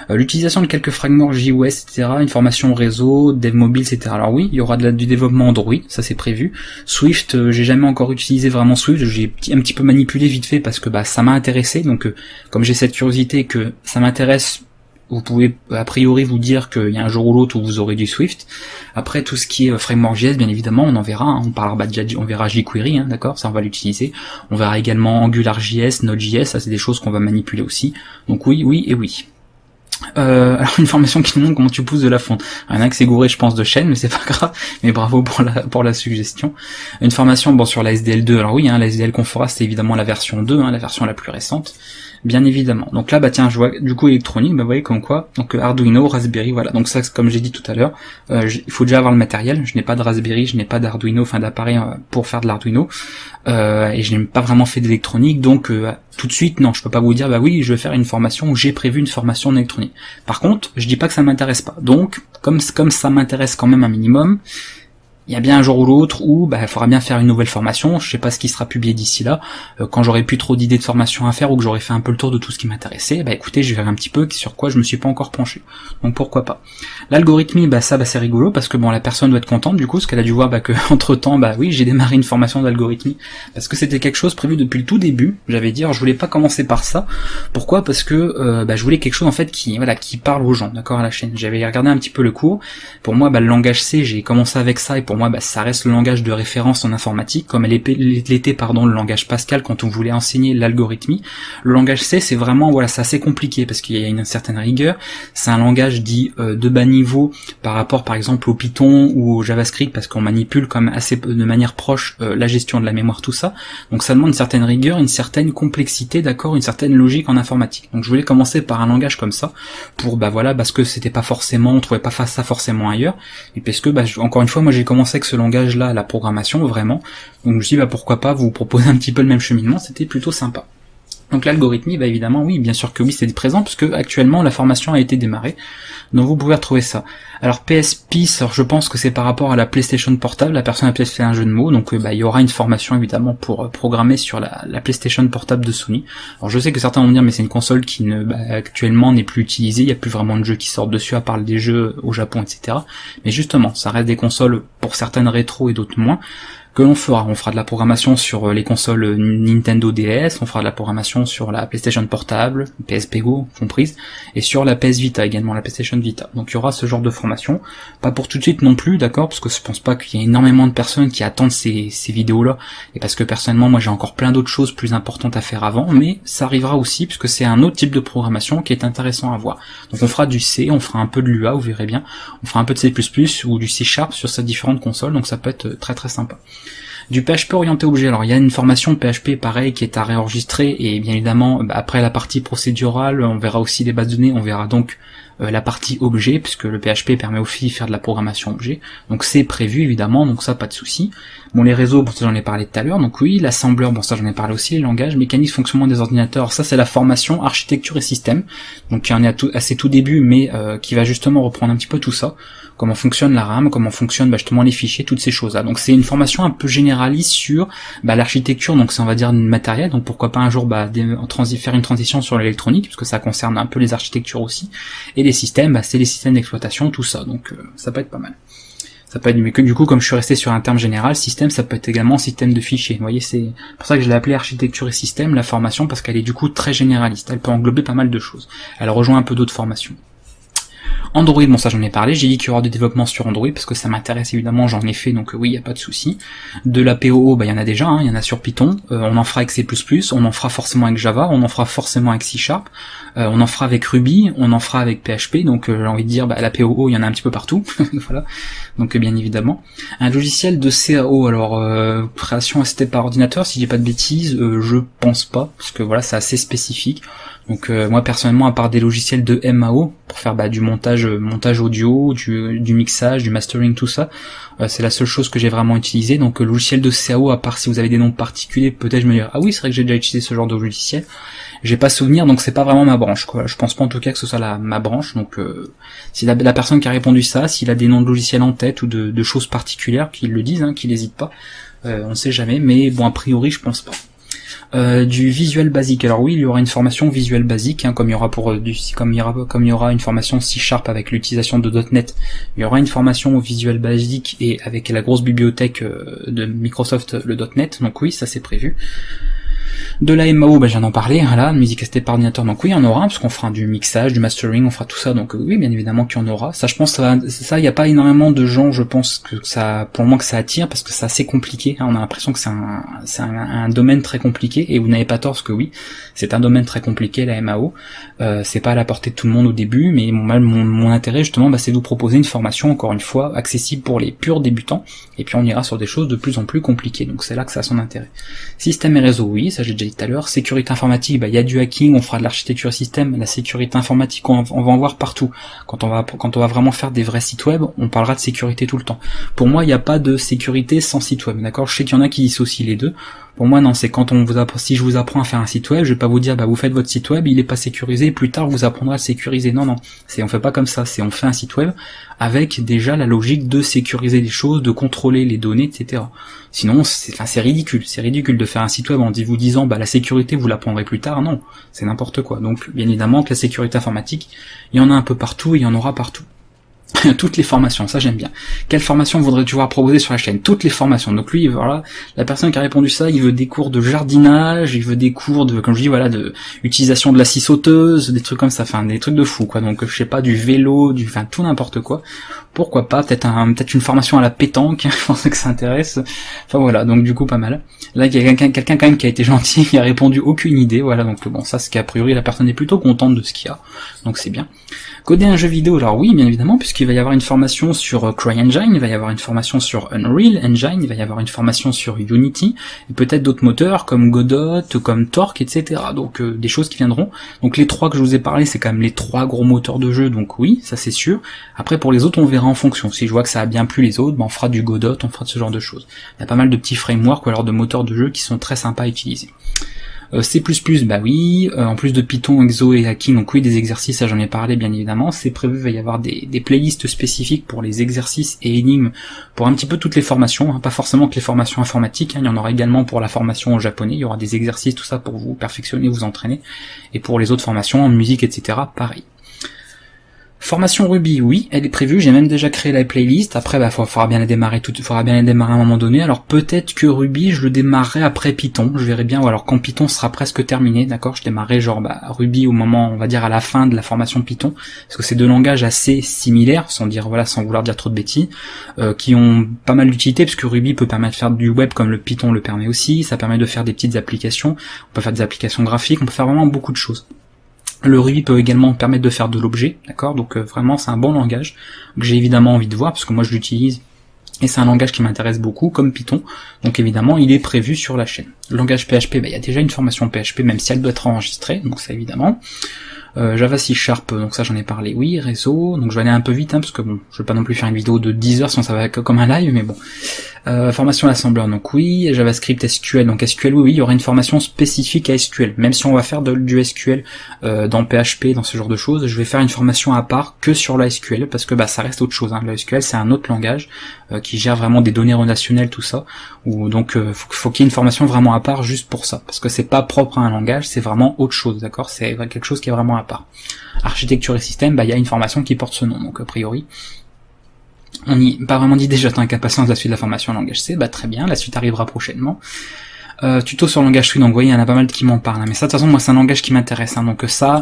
L'utilisation de quelques fragments JOS, etc., une formation réseau, dev mobile, etc. Alors oui, il y aura du développement Android, ça c'est prévu. Swift, j'ai jamais encore utilisé vraiment Swift, j'ai un petit peu manipulé vite fait parce que ça m'a intéressé, donc comme j'ai cette curiosité que ça m'intéresse, vous pouvez a priori vous dire qu'il y a un jour ou l'autre où vous aurez du Swift. Après tout ce qui est framework JS, bien évidemment, on en verra, on verra jQuery, d'accord, ça on va l'utiliser. On verra également AngularJS, Node.js, ça c'est des choses qu'on va manipuler aussi. Donc oui, oui et oui. Alors une formation qui nous montre comment tu pousses de la fonte. Il y en a que c'est gouré je pense de chaîne, mais c'est pas grave, mais bravo pour la suggestion. Une formation sur la SDL2, alors oui, la SDL qu'on fera c'est évidemment la version 2, la version la plus récente, bien évidemment. Donc là tiens, je vois du coup électronique, vous voyez comme quoi, donc Arduino, Raspberry, voilà, donc ça comme j'ai dit tout à l'heure, il faut déjà avoir le matériel, je n'ai pas de Raspberry, je n'ai pas d'Arduino, d'appareil pour faire de l'Arduino, et je n'ai pas vraiment fait d'électronique, donc tout de suite, non, je peux pas vous dire, oui, je vais faire une formation où j'ai prévu une formation en électronique. Par contre, je dis pas que ça m'intéresse pas. Donc, comme ça m'intéresse quand même un minimum, il y a bien un jour ou l'autre où il faudra bien faire une nouvelle formation, je sais pas ce qui sera publié d'ici là, quand j'aurai plus trop d'idées de formation à faire ou que j'aurai fait un peu le tour de tout ce qui m'intéressait, écoutez, je verrai un petit peu sur quoi je me suis pas encore penché. Donc pourquoi pas. L'algorithmie, c'est rigolo parce que la personne doit être contente du coup, parce qu'elle a dû voir que entre temps, oui, j'ai démarré une formation d'algorithmie parce que c'était quelque chose prévu depuis le tout début. J'avais dit, alors, je voulais pas commencer par ça. Pourquoi? Parce que je voulais quelque chose en fait qui parle aux gens, d'accord, à la chaîne. J'avais regardé un petit peu le cours. Pour moi, le langage C, j'ai commencé avec ça et pour moi moi ça reste le langage de référence en informatique, comme l'était le langage Pascal quand on voulait enseigner l'algorithmie. Le langage C, c'est vraiment, voilà, c'est assez compliqué parce qu'il y a une certaine rigueur. C'est un langage dit de bas niveau par rapport par exemple au Python ou au JavaScript, parce qu'on manipule quand même assez de manière proche la gestion de la mémoire, tout ça. Donc ça demande une certaine rigueur, une certaine complexité, d'accord, une certaine logique en informatique. Donc je voulais commencer par un langage comme ça pour voilà, parce que c'était pas forcément, on trouvait pas ça forcément ailleurs, et parce que encore une fois, moi j'ai commencé avec ce langage là, la programmation, vraiment. Donc je me suis dit pourquoi pas vous proposer un petit peu le même cheminement, c'était plutôt sympa. Donc l'algorithmie, évidemment, oui, bien sûr que oui, c'est présent, puisque actuellement la formation a été démarrée, donc vous pouvez retrouver ça. Alors PSP, alors je pense que c'est par rapport à la PlayStation Portable, la personne a peut-être fait un jeu de mots, donc il y aura une formation évidemment pour programmer sur la PlayStation Portable de Sony. Alors je sais que certains vont me dire, mais c'est une console qui actuellement n'est plus utilisée, il n'y a plus vraiment de jeux qui sortent dessus, à part des jeux au Japon, etc. Mais justement, ça reste des consoles pour certaines rétro et d'autres moins, que l'on fera. On fera de la programmation sur les consoles Nintendo DS, on fera de la programmation sur la PlayStation Portable, PSP Go comprise, et sur la PS Vita également, la PlayStation Vita. Donc il y aura ce genre de formation, pas pour tout de suite non plus, d'accord, parce que je pense pas qu'il y ait énormément de personnes qui attendent ces vidéos-là, et parce que personnellement, moi j'ai encore plein d'autres choses plus importantes à faire avant, mais ça arrivera aussi, puisque c'est un autre type de programmation qui est intéressant à voir. Donc on fera du C, on fera un peu de l'UA, vous verrez bien, on fera un peu de C++ ou du C# sur ces différentes consoles, donc ça peut être très très sympa. Du PHP orienté objet, alors il y a une formation PHP pareil qui est à réenregistrer, et bien évidemment après la partie procédurale on verra aussi les bases de données, on verra donc la partie objet, puisque le PHP permet aussi de faire de la programmation objet, donc c'est prévu évidemment, donc ça pas de souci. Bon, les réseaux, bon ça j'en ai parlé tout à l'heure, donc oui, l'assembleur, bon ça j'en ai parlé aussi, les langages, mécanisme, fonctionnement des ordinateurs, alors ça c'est la formation architecture et système, donc qui en est à ses tout débuts, mais qui va justement reprendre un petit peu tout ça, comment fonctionne la RAM, comment fonctionnent justement les fichiers, toutes ces choses-là. Donc c'est une formation un peu généraliste sur l'architecture, donc c'est on va dire matériel, donc pourquoi pas un jour faire une transition sur l'électronique, parce que ça concerne un peu les architectures aussi, et les systèmes, c'est les systèmes d'exploitation, tout ça, donc ça peut être pas mal. Ça peut être, mais que du coup, comme je suis resté sur un terme général, système, ça peut être également système de fichiers. Vous voyez, c'est pour ça que je l'ai appelé architecture et système, la formation, parce qu'elle est du coup très généraliste. Elle peut englober pas mal de choses. Elle rejoint un peu d'autres formations. Android, bon ça j'en ai parlé, j'ai dit qu'il y aura du développement sur Android parce que ça m'intéresse évidemment, j'en ai fait, donc oui, il n'y a pas de souci. De la POO, il y en a déjà, il y en a sur Python, on en fera avec C++, on en fera forcément avec Java, on en fera forcément avec C#, on en fera avec Ruby, on en fera avec PHP, donc j'ai envie de dire, la POO, il y en a un petit peu partout, voilà, donc bien évidemment. Un logiciel de CAO, alors création assistée par ordinateur, si j'ai pas de bêtises, je pense pas, parce que voilà, c'est assez spécifique. Donc moi personnellement, à part des logiciels de MAO pour faire du montage audio, du mixage, du mastering, tout ça, c'est la seule chose que j'ai vraiment utilisé. Donc logiciel de CAO, à part si vous avez des noms particuliers, peut-être je me dirais ah oui c'est vrai que j'ai déjà utilisé ce genre de logiciel. J'ai pas souvenir, donc c'est pas vraiment ma branche, quoi. Je pense pas en tout cas que ce soit ma branche. Donc si la personne qui a répondu ça, s'il a des noms de logiciels en tête ou de choses particulières, qu'il le dise, qu'il n'hésite pas. On ne sait jamais, mais bon a priori je pense pas. Du Visual Basic. Alors oui, il y aura une formation Visual Basic, comme il y aura comme il y aura une formation C# avec l'utilisation de .NET, il y aura une formation Visual Basic et avec la grosse bibliothèque de Microsoft, le .NET. Donc oui, ça c'est prévu. De la MAO, j'en ai parlé, voilà, musique assistée par ordinateur, donc oui, il y en aura, parce qu'on fera du mixage, du mastering, on fera tout ça, donc oui, bien évidemment qu'il y en aura. Ça, je pense, ça, il n'y a pas énormément de gens, je pense, que ça, pour le moment, que ça attire, parce que c'est assez compliqué, on a l'impression que c'est un domaine très compliqué, et vous n'avez pas tort, parce que oui, c'est un domaine très compliqué, la MAO, c'est pas à la portée de tout le monde au début, mais mon intérêt, justement, c'est de vous proposer une formation, encore une fois, accessible pour les purs débutants, et puis on ira sur des choses de plus en plus compliquées, donc c'est là que ça a son intérêt. Système et réseau, oui, ça j'ai déjà dit tout à l'heure. Sécurité informatique, il y a du hacking, on fera de l'architecture système, la sécurité informatique, on va en voir partout. Quand on va vraiment faire des vrais sites web, on parlera de sécurité tout le temps. Pour moi, il n'y a pas de sécurité sans site web, d'accord? Je sais qu'il y en a qui dissocient les deux. Pour moi, non, c'est quand si je vous apprends à faire un site web, je vais pas vous dire, vous faites votre site web, il est pas sécurisé, plus tard vous apprendrez à le sécuriser. Non, on fait pas comme ça, on fait un site web avec déjà la logique de sécuriser les choses, de contrôler les données, etc. Sinon, c'est ridicule de faire un site web en vous disant, la sécurité vous l'apprendrez plus tard, non, c'est n'importe quoi. Donc, bien évidemment que la sécurité informatique, il y en a un peu partout, et il y en aura partout. Toutes les formations, ça j'aime bien. Quelle formation voudrais-tu voir proposer sur la chaîne? Toutes les formations. Donc lui, voilà, la personne qui a répondu ça, il veut des cours de jardinage, il veut des cours de, comme je dis, de utilisation de la scie sauteuse, des trucs comme ça, des trucs de fou, quoi. Donc je sais pas, du vélo, tout n'importe quoi. pourquoi pas, peut-être une formation à la pétanque, je pense que ça intéresse. Enfin voilà, donc du coup pas mal. Là il y a quelqu'un quand même qui a été gentil, qui a répondu aucune idée, voilà, donc bon, ça c'est qu'a priori la personne est plutôt contente de ce qu'il y a, donc c'est bien. Coder un jeu vidéo, alors oui, bien évidemment, puisqu'il va y avoir une formation sur CryEngine, il va y avoir une formation sur Unreal Engine, il va y avoir une formation sur Unity, et peut-être d'autres moteurs comme Godot, comme Torque, etc. Donc des choses qui viendront. Donc les trois que je vous ai parlé, c'est quand même les trois gros moteurs de jeu, donc oui, ça c'est sûr. Après pour les autres, on verra en fonction. Si je vois que ça a bien plu les autres, ben on fera du Godot, on fera de ce genre de choses. Il y a pas mal de petits frameworks ou alors de moteurs de jeu qui sont très sympas à utiliser. C++, bah oui, en plus de Python, Exo et Hacking, donc oui, des exercices, ça j'en ai parlé bien évidemment, c'est prévu, il va y avoir des playlists spécifiques pour les exercices et énigmes, pour un petit peu toutes les formations, hein, pas forcément que les formations informatiques, hein, il y en aura également pour la formation en japonais, il y aura des exercices, tout ça pour vous perfectionner, vous entraîner, et pour les autres formations en musique, etc., pareil. Formation Ruby, oui, elle est prévue, j'ai même déjà créé la playlist, après bah faudra bien la démarrer à un moment donné, alors peut-être que Ruby je le démarrerai après Python, je verrai bien, ou alors quand Python sera presque terminé, d'accord, je démarrerai genre Ruby au moment, on va dire à la fin de la formation Python, parce que c'est deux langages assez similaires, sans vouloir dire trop de bêtises, qui ont pas mal d'utilité, parce que Ruby peut permettre de faire du web comme le Python le permet aussi, ça permet de faire des petites applications, on peut faire des applications graphiques, on peut faire vraiment beaucoup de choses. Le Ruby peut également permettre de faire de l'objet, d'accord, donc vraiment c'est un bon langage que j'ai évidemment envie de voir parce que moi je l'utilise et c'est un langage qui m'intéresse beaucoup comme Python, donc évidemment il est prévu sur la chaîne. Le langage PHP, il y a déjà une formation PHP même si elle doit être enregistrée, donc ça évidemment. Java C#, donc ça j'en ai parlé, oui, réseau, donc je vais aller un peu vite, parce que bon, je vais pas non plus faire une vidéo de 10 heures sinon ça va être comme un live, mais bon. Formation assembleur, donc oui, JavaScript, SQL, donc SQL, oui, il y aura une formation spécifique à SQL, même si on va faire du SQL dans PHP, dans ce genre de choses, je vais faire une formation à part que sur la SQL, parce que bah ça reste autre chose, hein. Le SQL c'est un autre langage qui gère vraiment des données relationnelles, tout ça, donc faut qu'il y ait une formation vraiment à part juste pour ça, parce que c'est pas propre à un langage, c'est vraiment autre chose, d'accord, c'est quelque chose qui est vraiment à part. Architecture et système, bah il y a une formation qui porte ce nom, donc a priori on n'y pas vraiment dit déjà, j'attends avec impatience la suite de la formation en langage C, bah très bien, la suite arrivera prochainement. Tuto sur langage Swift, donc vous voyez, il y en a pas mal qui m'en parlent, hein. Mais ça de toute façon moi c'est un langage qui m'intéresse, hein. Donc ça,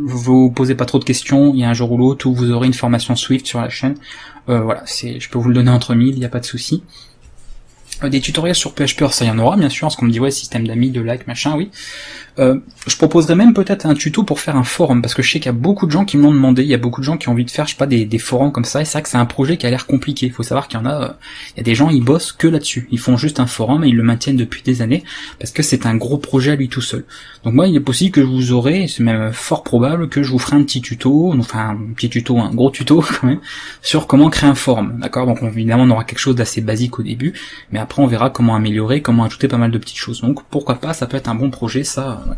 vous posez pas trop de questions, il y a un jour ou l'autre où vous aurez une formation Swift sur la chaîne, voilà, je peux vous le donner entre mille, il n'y a pas de souci. Des tutoriels sur PHP, ça il y en aura bien sûr, parce qu'on me dit ouais système d'amis, de like, machin, oui. Je proposerais même peut-être un tuto pour faire un forum, parce que je sais qu'il y a beaucoup de gens qui me l'ont demandé, il y a beaucoup de gens qui ont envie de faire, je sais pas, des forums comme ça, et c'est vrai que c'est un projet qui a l'air compliqué, il faut savoir qu'il y en a, il y a des gens, ils bossent que là-dessus, ils font juste un forum et ils le maintiennent depuis des années, parce que c'est un gros projet à lui tout seul. Donc moi il est possible que je vous aurai, c'est même fort probable que je vous ferai un petit tuto, enfin un petit tuto, un gros tuto quand même, sur comment créer un forum, d'accord, donc évidemment on aura quelque chose d'assez basique au début, mais après on verra comment améliorer, comment ajouter pas mal de petites choses, donc pourquoi pas, ça peut être un bon projet, ça, ouais.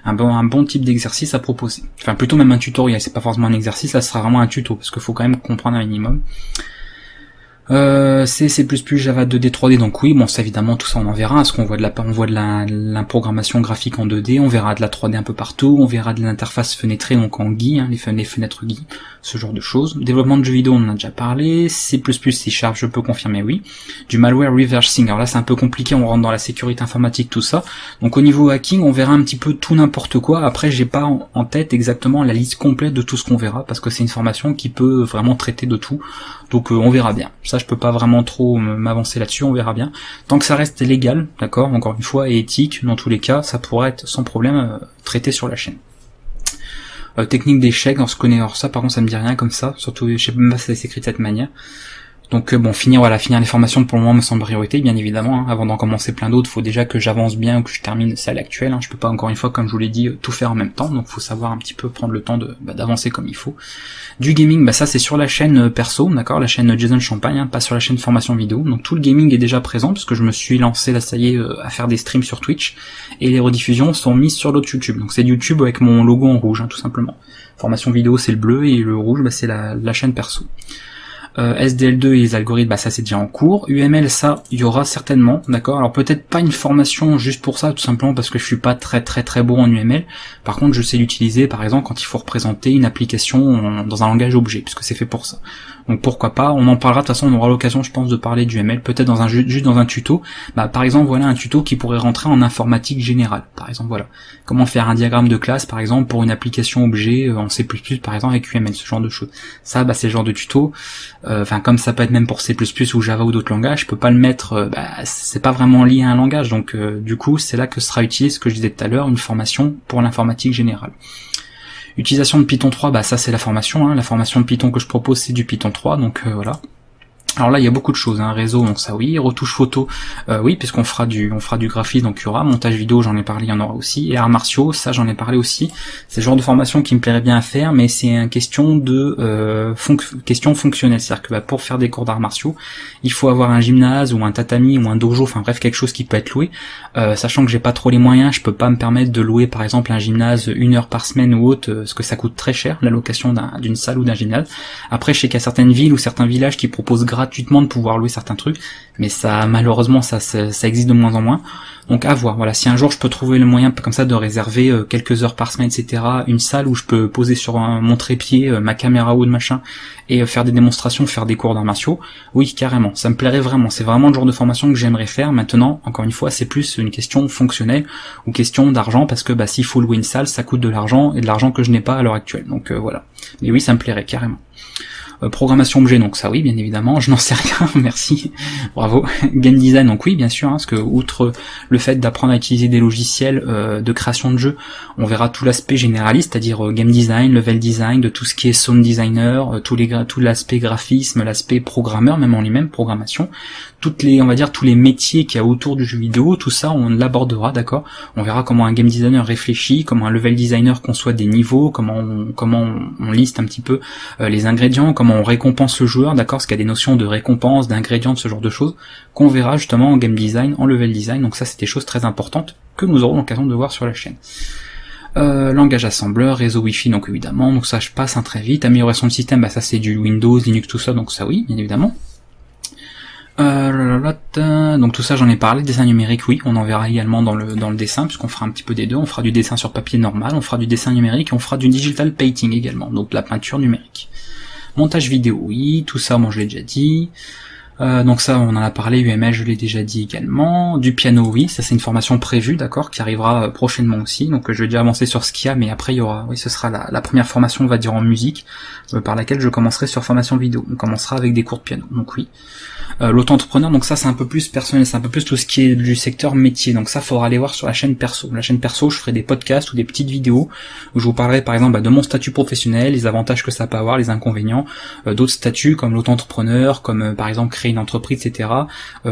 Un bon type d'exercice à proposer. Enfin plutôt même un tutoriel, c'est pas forcément un exercice, là ce sera vraiment un tuto, parce qu'il faut quand même comprendre un minimum. C++, Java 2D, 3D, donc oui, bon ça évidemment tout ça on en verra, parce qu'on voit de la programmation graphique en 2D, on verra de la 3D un peu partout, on verra de l'interface fenêtrée, donc en GUI, hein, les fenêtres GUI, ce genre de choses. Développement de jeux vidéo, on en a déjà parlé, C++, C#, je peux confirmer, oui. Du malware reversing, alors là c'est un peu compliqué, on rentre dans la sécurité informatique, tout ça. Donc au niveau hacking, on verra un petit peu tout n'importe quoi, après j'ai pas en tête exactement la liste complète de tout ce qu'on verra, parce que c'est une formation qui peut vraiment traiter de tout, donc on verra bien. Ça je peux pas vraiment trop m'avancer là-dessus, on verra bien. Tant que ça reste légal, d'accord, encore une fois, et éthique, dans tous les cas, ça pourra être sans problème traité sur la chaîne. Technique d'échec, on se connaît, alors ça par contre ça me dit rien comme ça, surtout je sais même pas si ça s'écrit de cette manière. Donc bon, finir les formations pour le moment me semble priorité, bien évidemment, hein. Avant d'en commencer plein d'autres, faut déjà que j'avance bien ou que je termine celle actuelle, hein. Je peux pas encore une fois, comme je vous l'ai dit, tout faire en même temps, donc faut savoir un petit peu prendre le temps d'avancer comme il faut. Du gaming, ça c'est sur la chaîne perso, d'accord, la chaîne Jason Champagne, hein, pas sur la chaîne formation vidéo, donc tout le gaming est déjà présent, parce que je me suis lancé là ça y est à faire des streams sur Twitch, et les rediffusions sont mises sur l'autre YouTube, donc c'est YouTube avec mon logo en rouge, hein, tout simplement. Formation vidéo c'est le bleu, et le rouge c'est la chaîne perso. SDL2 et les algorithmes, ça c'est déjà en cours. UML, ça, il y aura certainement, d'accord. Alors peut-être pas une formation juste pour ça, tout simplement parce que je suis pas très bon en UML. Par contre, je sais l'utiliser, par exemple, quand il faut représenter une application dans un langage objet, puisque c'est fait pour ça. Donc pourquoi pas, on en parlera, de toute façon on aura l'occasion je pense de parler du ML, peut-être dans juste dans un tuto. Par exemple voilà un tuto qui pourrait rentrer en informatique générale, par exemple voilà. Comment faire un diagramme de classe par exemple pour une application objet en C++ par exemple avec UML, ce genre de choses. Ça c'est le genre de tuto, comme ça peut être même pour C++ ou Java ou d'autres langages, je peux pas le mettre, c'est pas vraiment lié à un langage, donc du coup c'est là que sera utilisé ce que je disais tout à l'heure, une formation pour l'informatique générale. Utilisation de Python 3, ça c'est la formation, la formation de Python que je propose c'est du Python 3, donc voilà. Alors là il y a beaucoup de choses, réseau donc ça oui, retouche photo oui puisqu'on fera du graphisme donc il y aura, montage vidéo j'en ai parlé, il y en aura aussi, et arts martiaux ça j'en ai parlé aussi, c'est le genre de formation qui me plairait bien à faire, mais c'est une question de question fonctionnelle, c'est-à-dire que pour faire des cours d'arts martiaux il faut avoir un gymnase ou un tatami ou un dojo, enfin bref quelque chose qui peut être loué, sachant que j'ai pas trop les moyens, je peux pas me permettre de louer par exemple un gymnase 1 heure par semaine ou autre, parce que ça coûte très cher la location d'une salle ou d'un gymnase. Après je sais qu'il y a certaines villes ou certains villages qui proposent gratuitement de pouvoir louer certains trucs, mais ça malheureusement ça existe de moins en moins, donc à voir. Voilà, si un jour je peux trouver le moyen comme ça de réserver quelques heures par semaine etc, une salle où je peux poser sur mon trépied ma caméra ou de machin et faire des démonstrations, faire des cours d'arts martiaux, oui carrément, ça me plairait vraiment, c'est vraiment le genre de formation que j'aimerais faire. Maintenant encore une fois c'est plus une question fonctionnelle ou question d'argent, parce que s'il faut louer une salle ça coûte de l'argent, et de l'argent que je n'ai pas à l'heure actuelle, donc voilà, mais oui ça me plairait carrément. Programmation objet, donc ça oui bien évidemment, je n'en sais rien, merci, bravo. Game design, donc oui bien sûr, parce que outre le fait d'apprendre à utiliser des logiciels de création de jeux, on verra tout l'aspect généraliste, c'est-à-dire game design, level design, de tout ce qui est sound designer, tout l'aspect graphisme, l'aspect programmeur même en lui-même, programmation, on va dire tous les métiers qu'il y a autour du jeu vidéo, tout ça on l'abordera, d'accord. On verra comment un game designer réfléchit, comment un level designer conçoit des niveaux, comment on liste un petit peu les ingrédients, comment on récompense le joueur, d'accord, parce qu'il y a des notions de récompense, d'ingrédients, de ce genre de choses, qu'on verra justement en game design, en level design, donc ça c'est des choses très importantes que nous aurons l'occasion de voir sur la chaîne. Langage assembleur, réseau wifi donc évidemment, donc ça je passe très vite. Amélioration de système, ça c'est du Windows, Linux, tout ça, donc ça oui, bien évidemment. Donc tout ça j'en ai parlé. Dessin numérique, oui, on en verra également dans le dessin, puisqu'on fera un petit peu des deux, on fera du dessin sur papier normal, on fera du dessin numérique, et on fera du digital painting également, donc de la peinture numérique. Montage vidéo, oui, tout ça, je l'ai déjà dit. Donc ça, on en a parlé, UML, je l'ai déjà dit également. Du piano, oui, ça c'est une formation prévue, d'accord, qui arrivera prochainement aussi. Donc je vais déjà avancer sur ce qu'il y a, mais après il y aura, oui, ce sera la première formation, on va dire en musique, par laquelle je commencerai sur formation vidéo. On commencera avec des cours de piano, donc oui. L'auto-entrepreneur, donc ça c'est un peu plus personnel, c'est un peu plus tout ce qui est du secteur métier, donc ça faudra aller voir sur la chaîne perso. La chaîne perso, je ferai des podcasts ou des petites vidéos où je vous parlerai par exemple de mon statut professionnel, les avantages que ça peut avoir, les inconvénients, d'autres statuts comme l'auto-entrepreneur, comme par exemple créer une entreprise, etc.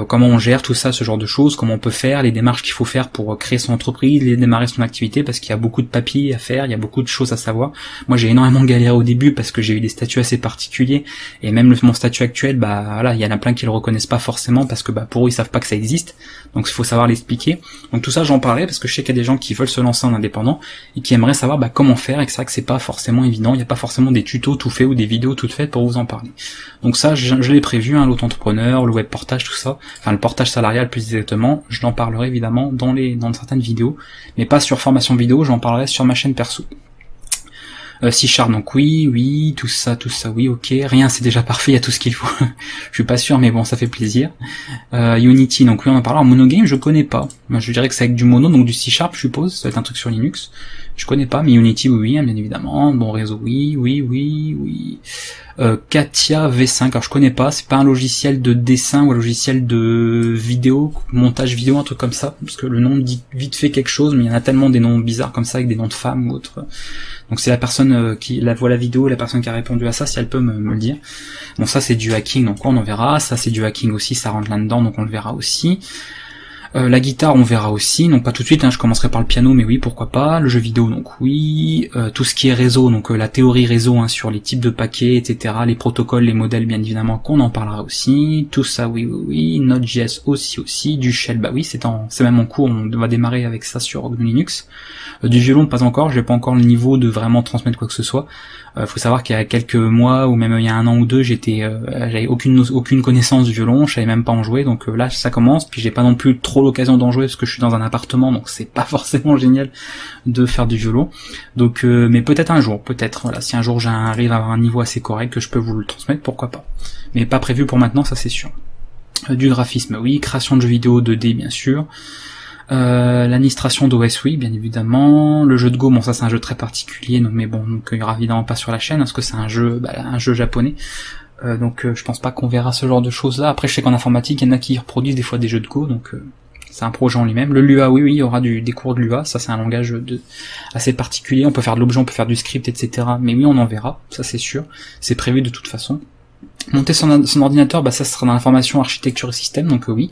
Comment on gère tout ça, ce genre de choses, comment on peut faire, les démarches qu'il faut faire pour créer son entreprise, les démarrer son activité, parce qu'il y a beaucoup de papiers à faire, il y a beaucoup de choses à savoir. Moi j'ai énormément galéré au début parce que j'ai eu des statuts assez particuliers, et même mon statut actuel, voilà, il y en a plein qui le reconnaissent pas forcément parce que pour eux ils savent pas que ça existe, donc il faut savoir l'expliquer. Donc tout ça j'en parlerai parce que je sais qu'il y a des gens qui veulent se lancer en indépendant et qui aimeraient savoir comment faire, et que c'est vrai que c'est pas forcément évident, il n'y a pas forcément des tutos tout faits ou des vidéos toutes faites pour vous en parler. Donc ça je l'ai prévu, l'auto-entrepreneur, le web portage, tout ça, enfin le portage salarial plus exactement, je l'en parlerai évidemment dans certaines vidéos, mais pas sur formation vidéo, j'en parlerai sur ma chaîne perso. C#, donc oui, tout ça, oui, ok. Rien, c'est déjà parfait, il y a tout ce qu'il faut. Je suis pas sûr, mais bon, ça fait plaisir. Unity, donc oui, on en parlera. En monogame, je connais pas. Moi, je dirais que c'est avec du mono, donc du C#, je suppose. Ça va être un truc sur Linux. Je connais pas, mais Unity, oui, bien évidemment. Bon, réseau, oui. Katia V5, alors je connais pas, c'est pas un logiciel de dessin ou un logiciel de vidéo, montage vidéo, un truc comme ça, parce que le nom dit vite fait quelque chose, mais il y en a tellement des noms bizarres comme ça, avec des noms de femmes ou autres. Donc c'est la personne qui voit la vidéo, la personne qui a répondu à ça, si elle peut me le dire. Bon, ça c'est du hacking, donc on en verra. Ça c'est du hacking aussi, ça rentre là-dedans, donc on le verra aussi. La guitare on verra aussi, donc pas tout de suite, je commencerai par le piano, mais oui, pourquoi pas. Le jeu vidéo, donc oui. Tout ce qui est réseau, donc la théorie réseau, sur les types de paquets, etc., les protocoles, les modèles, bien évidemment, qu'on en parlera aussi. Tout ça, oui. Node.js aussi. Du shell, oui, c'est même en cours, on va démarrer avec ça sur GNU Linux. Du violon, pas encore, j'ai pas encore le niveau de vraiment transmettre quoi que ce soit. Faut savoir qu'il y a quelques mois, ou même il y a 1 an ou 2, j'avais aucune connaissance du violon, je savais même pas en jouer, donc là ça commence, puis j'ai pas non plus trop trop l'occasion d'en jouer parce que je suis dans un appartement, donc c'est pas forcément génial de faire du violon. Donc, mais peut-être un jour, peut-être. Voilà, si un jour j'arrive à avoir un niveau assez correct que je peux vous le transmettre, pourquoi pas. Mais pas prévu pour maintenant, ça c'est sûr. Du graphisme, oui. Création de jeux vidéo 2D, bien sûr. L'administration d'OS, oui, bien évidemment. Le jeu de Go, bon, ça c'est un jeu très particulier, donc, mais bon, donc il y aura évidemment pas sur la chaîne, parce que c'est un jeu japonais. Donc je pense pas qu'on verra ce genre de choses là. Après, je sais qu'en informatique, il y en a qui reproduisent des fois des jeux de Go, donc c'est un projet en lui-même. Le Lua, oui, il y aura des cours de Lua, ça c'est un langage assez particulier, on peut faire de l'objet, on peut faire du script, etc. Mais oui, on en verra, ça c'est sûr, c'est prévu de toute façon. Monter son ordinateur, bah ça sera dans l'information architecture et système, donc oui.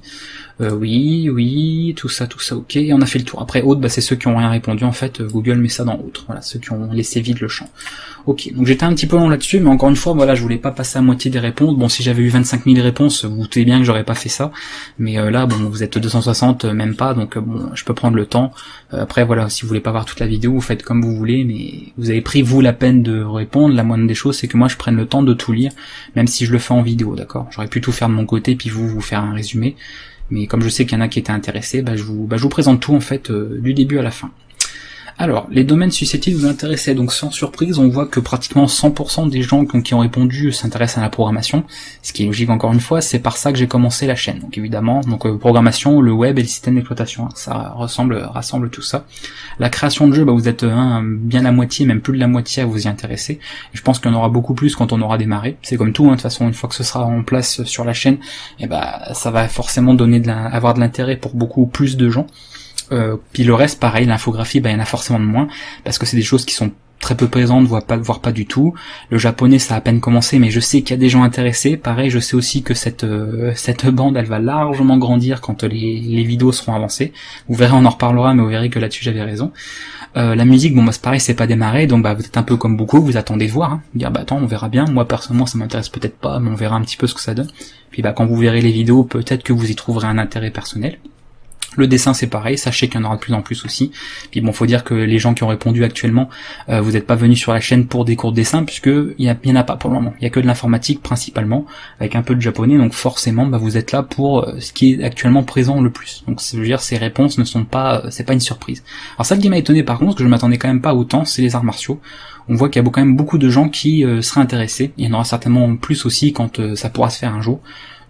Oui, tout ça, ok, on a fait le tour. Après, autres, bah c'est ceux qui ont rien répondu, en fait, Google met ça dans autres, voilà, ceux qui ont laissé vide le champ. Ok, donc j'étais un petit peu long là-dessus, mais encore une fois, voilà, je voulais pas passer à moitié des réponses. Bon, si j'avais eu 25 000 réponses, vous doutez bien que j'aurais pas fait ça, mais là, bon, vous êtes 260, même pas, donc bon, je peux prendre le temps. Après, voilà, si vous voulez pas voir toute la vidéo, vous faites comme vous voulez, mais vous avez pris, vous, la peine de répondre. La moindre des choses, c'est que moi, je prenne le temps de tout lire, même si je le fais en vidéo, d'accord? J'aurais pu tout faire de mon côté, puis vous faire un résumé. Mais comme je sais qu'il y en a qui étaient intéressés, je vous présente tout en fait du début à la fin. Alors, les domaines susceptibles de vous intéresser, donc sans surprise, on voit que pratiquement 100% des gens qui ont répondu s'intéressent à la programmation, ce qui est logique encore une fois, c'est par ça que j'ai commencé la chaîne. Donc évidemment, programmation, le web et le système d'exploitation, ça rassemble tout ça. La création de jeux, vous êtes bien la moitié, même plus de la moitié à vous y intéresser. Et je pense qu'il y en aura beaucoup plus quand on aura démarré. C'est comme tout, de toute façon, une fois que ce sera en place sur la chaîne, ça va forcément avoir de l'intérêt pour beaucoup plus de gens. Puis le reste, pareil, l'infographie, il y en a forcément de moins, parce que c'est des choses qui sont très peu présentes, voire pas du tout. Le japonais, ça a à peine commencé, mais je sais qu'il y a des gens intéressés. Pareil, je sais aussi que cette bande, elle va largement grandir quand les vidéos seront avancées. Vous verrez, on en reparlera, mais vous verrez que là-dessus, j'avais raison. La musique, c'est pareil, c'est pas démarré, donc vous êtes un peu comme beaucoup, vous attendez de voir, hein. Dire, attends, on verra bien. Moi, personnellement, ça m'intéresse peut-être pas, mais on verra un petit peu ce que ça donne. Puis, quand vous verrez les vidéos, peut-être que vous y trouverez un intérêt personnel. Le dessin, c'est pareil, sachez qu'il y en aura de plus en plus aussi. Puis faut dire que les gens qui ont répondu actuellement, vous n'êtes pas venus sur la chaîne pour des cours de dessin, puisque il y en a pas pour le moment. Il y a que de l'informatique principalement, avec un peu de japonais, donc forcément, vous êtes là pour ce qui est actuellement présent le plus. Donc, je veux dire, ces réponses ne sont pas, c'est pas une surprise. Alors ça, qui m'a étonné par contre, parce que je m'attendais quand même pas autant, c'est les arts martiaux. On voit qu'il y a quand même beaucoup de gens qui seraient intéressés. Il y en aura certainement plus aussi quand ça pourra se faire un jour.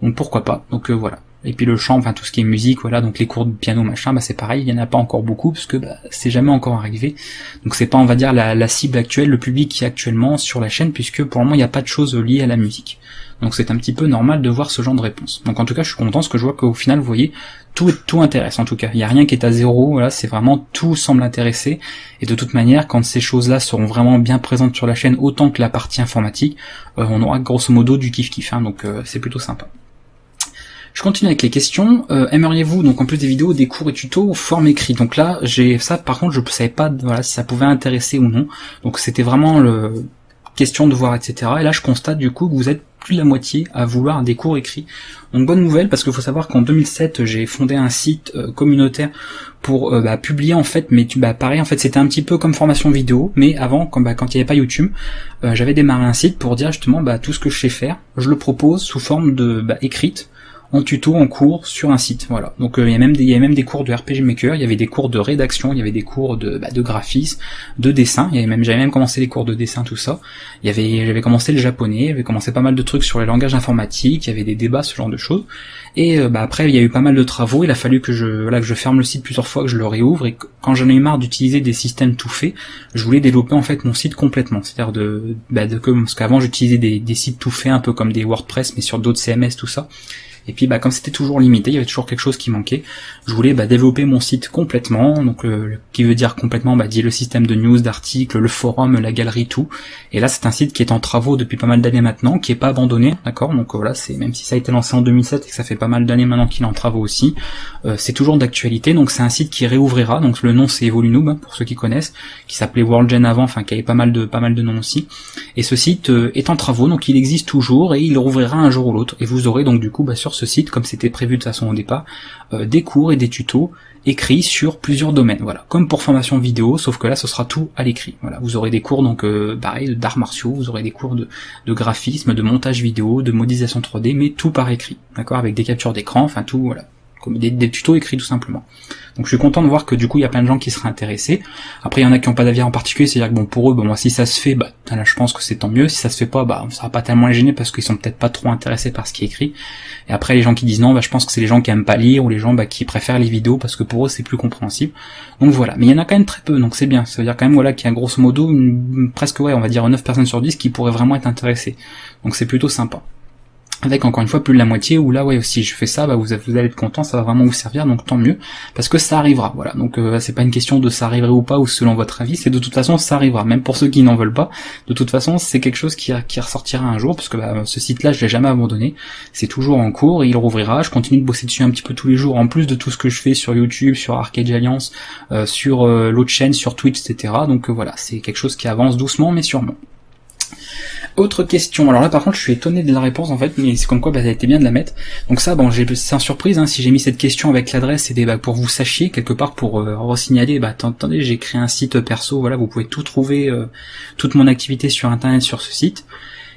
Donc pourquoi pas. Donc voilà. Et puis le chant, tout ce qui est musique, voilà, donc les cours de piano, machin, c'est pareil, il y en a pas encore beaucoup, parce que c'est jamais encore arrivé. Donc c'est pas, on va dire, la cible actuelle, le public qui est actuellement sur la chaîne, puisque pour le moment il n'y a pas de choses liées à la musique. Donc c'est un petit peu normal de voir ce genre de réponse. Donc en tout cas, je suis content, parce que je vois qu'au final, vous voyez, tout intéresse en tout cas. Il n'y a rien qui est à zéro, voilà, c'est vraiment tout semble intéresser. Et de toute manière, quand ces choses-là seront vraiment bien présentes sur la chaîne, autant que la partie informatique, on aura grosso modo du kiff-kiff, hein, donc c'est plutôt sympa. Je continue avec les questions. Aimeriez-vous, donc en plus des vidéos, des cours et tutos, forme écrite? Donc là, j'ai ça, par contre, je ne savais pas si ça pouvait intéresser ou non. Donc c'était vraiment question de voir, etc. Et là, je constate du coup que vous êtes plus de la moitié à vouloir des cours écrits. Donc bonne nouvelle, parce qu'il faut savoir qu'en 2007, j'ai fondé un site communautaire pour publier en fait, mais pareil, en fait c'était un petit peu comme formation vidéo, mais avant, quand il n'y avait pas YouTube, j'avais démarré un site pour dire justement tout ce que je sais faire, je le propose sous forme de écrite, en tuto, en cours, sur un site, voilà. Donc il y a même des cours de RPG Maker, il y avait des cours de rédaction, il y avait des cours de graphisme, de dessin, j'avais même commencé les cours de dessin, tout ça. J'avais commencé le japonais, j'avais commencé pas mal de trucs sur les langages informatiques, il y avait des débats, ce genre de choses. Et après il y a eu pas mal de travaux, il a fallu que je ferme le site plusieurs fois, que je le réouvre, et quand j'en ai eu marre d'utiliser des systèmes tout faits, je voulais développer en fait mon site complètement. C'est-à-dire parce qu'avant j'utilisais des sites tout faits, un peu comme des WordPress, mais sur d'autres CMS, tout ça. Et puis comme c'était toujours limité, il y avait toujours quelque chose qui manquait. Je voulais développer mon site complètement, donc qui veut dire complètement dit le système de news, d'articles, le forum, la galerie, tout. Et là c'est un site qui est en travaux depuis pas mal d'années maintenant, qui est pas abandonné, d'accord. Donc voilà, c'est même si ça a été lancé en 2007 et que ça fait pas mal d'années maintenant qu'il est en travaux aussi, c'est toujours d'actualité. Donc c'est un site qui réouvrira. Donc le nom c'est Evolunoob pour ceux qui connaissent, qui s'appelait WorldGen avant, qui avait pas mal de noms aussi. Et ce site est en travaux, donc il existe toujours et il rouvrira un jour ou l'autre. Et vous aurez donc du coup sur ce site, comme c'était prévu de toute façon au départ, des cours et des tutos écrits sur plusieurs domaines, voilà, comme pour formation vidéo, sauf que là ce sera tout à l'écrit. Voilà, vous aurez des cours donc pareil d'arts martiaux, vous aurez des cours de graphisme, de montage vidéo, de modélisation 3D, mais tout par écrit, d'accord, avec des captures d'écran, tout, voilà. comme des tutos écrits tout simplement. Donc je suis content de voir que du coup il y a plein de gens qui seraient intéressés. Après il y en a qui n'ont pas d'avis en particulier, c'est-à-dire que bon pour eux, bon moi si ça se fait, bah là je pense que c'est tant mieux. Si ça se fait pas, bah ça va pas tellement les gêner parce qu'ils sont peut-être pas trop intéressés par ce qui est écrit. Et après les gens qui disent non, bah je pense que c'est les gens qui aiment pas lire ou les gens qui préfèrent les vidéos parce que pour eux c'est plus compréhensible. Donc voilà, mais il y en a quand même très peu, donc c'est bien. Ça veut dire quand même voilà qu'il y a grosso modo presque on va dire 9 personnes sur 10 qui pourraient vraiment être intéressées. Donc c'est plutôt sympa. Avec encore une fois plus de la moitié où là si je fais ça, bah vous allez être content, ça va vraiment vous servir, donc tant mieux, parce que ça arrivera, voilà. Donc c'est pas une question de ça arriverait ou pas ou selon votre avis, c'est de toute façon ça arrivera, même pour ceux qui n'en veulent pas. De toute façon c'est quelque chose qui ressortira un jour, parce que ce site-là je l'ai jamais abandonné, c'est toujours en cours, il rouvrira, je continue de bosser dessus un petit peu tous les jours, en plus de tout ce que je fais sur YouTube, sur Arcade Alliance, sur l'autre chaîne, sur Twitch, etc. Donc voilà, c'est quelque chose qui avance doucement mais sûrement. Autre question, alors là par contre je suis étonné de la réponse en fait, mais c'est comme quoi ça a été bien de la mettre. Donc ça c'est un surprise, si j'ai mis cette question avec l'adresse, c'est pour vous sachiez quelque part, pour re-signaler, attendez, j'ai créé un site perso, voilà, vous pouvez tout trouver, toute mon activité sur internet sur ce site.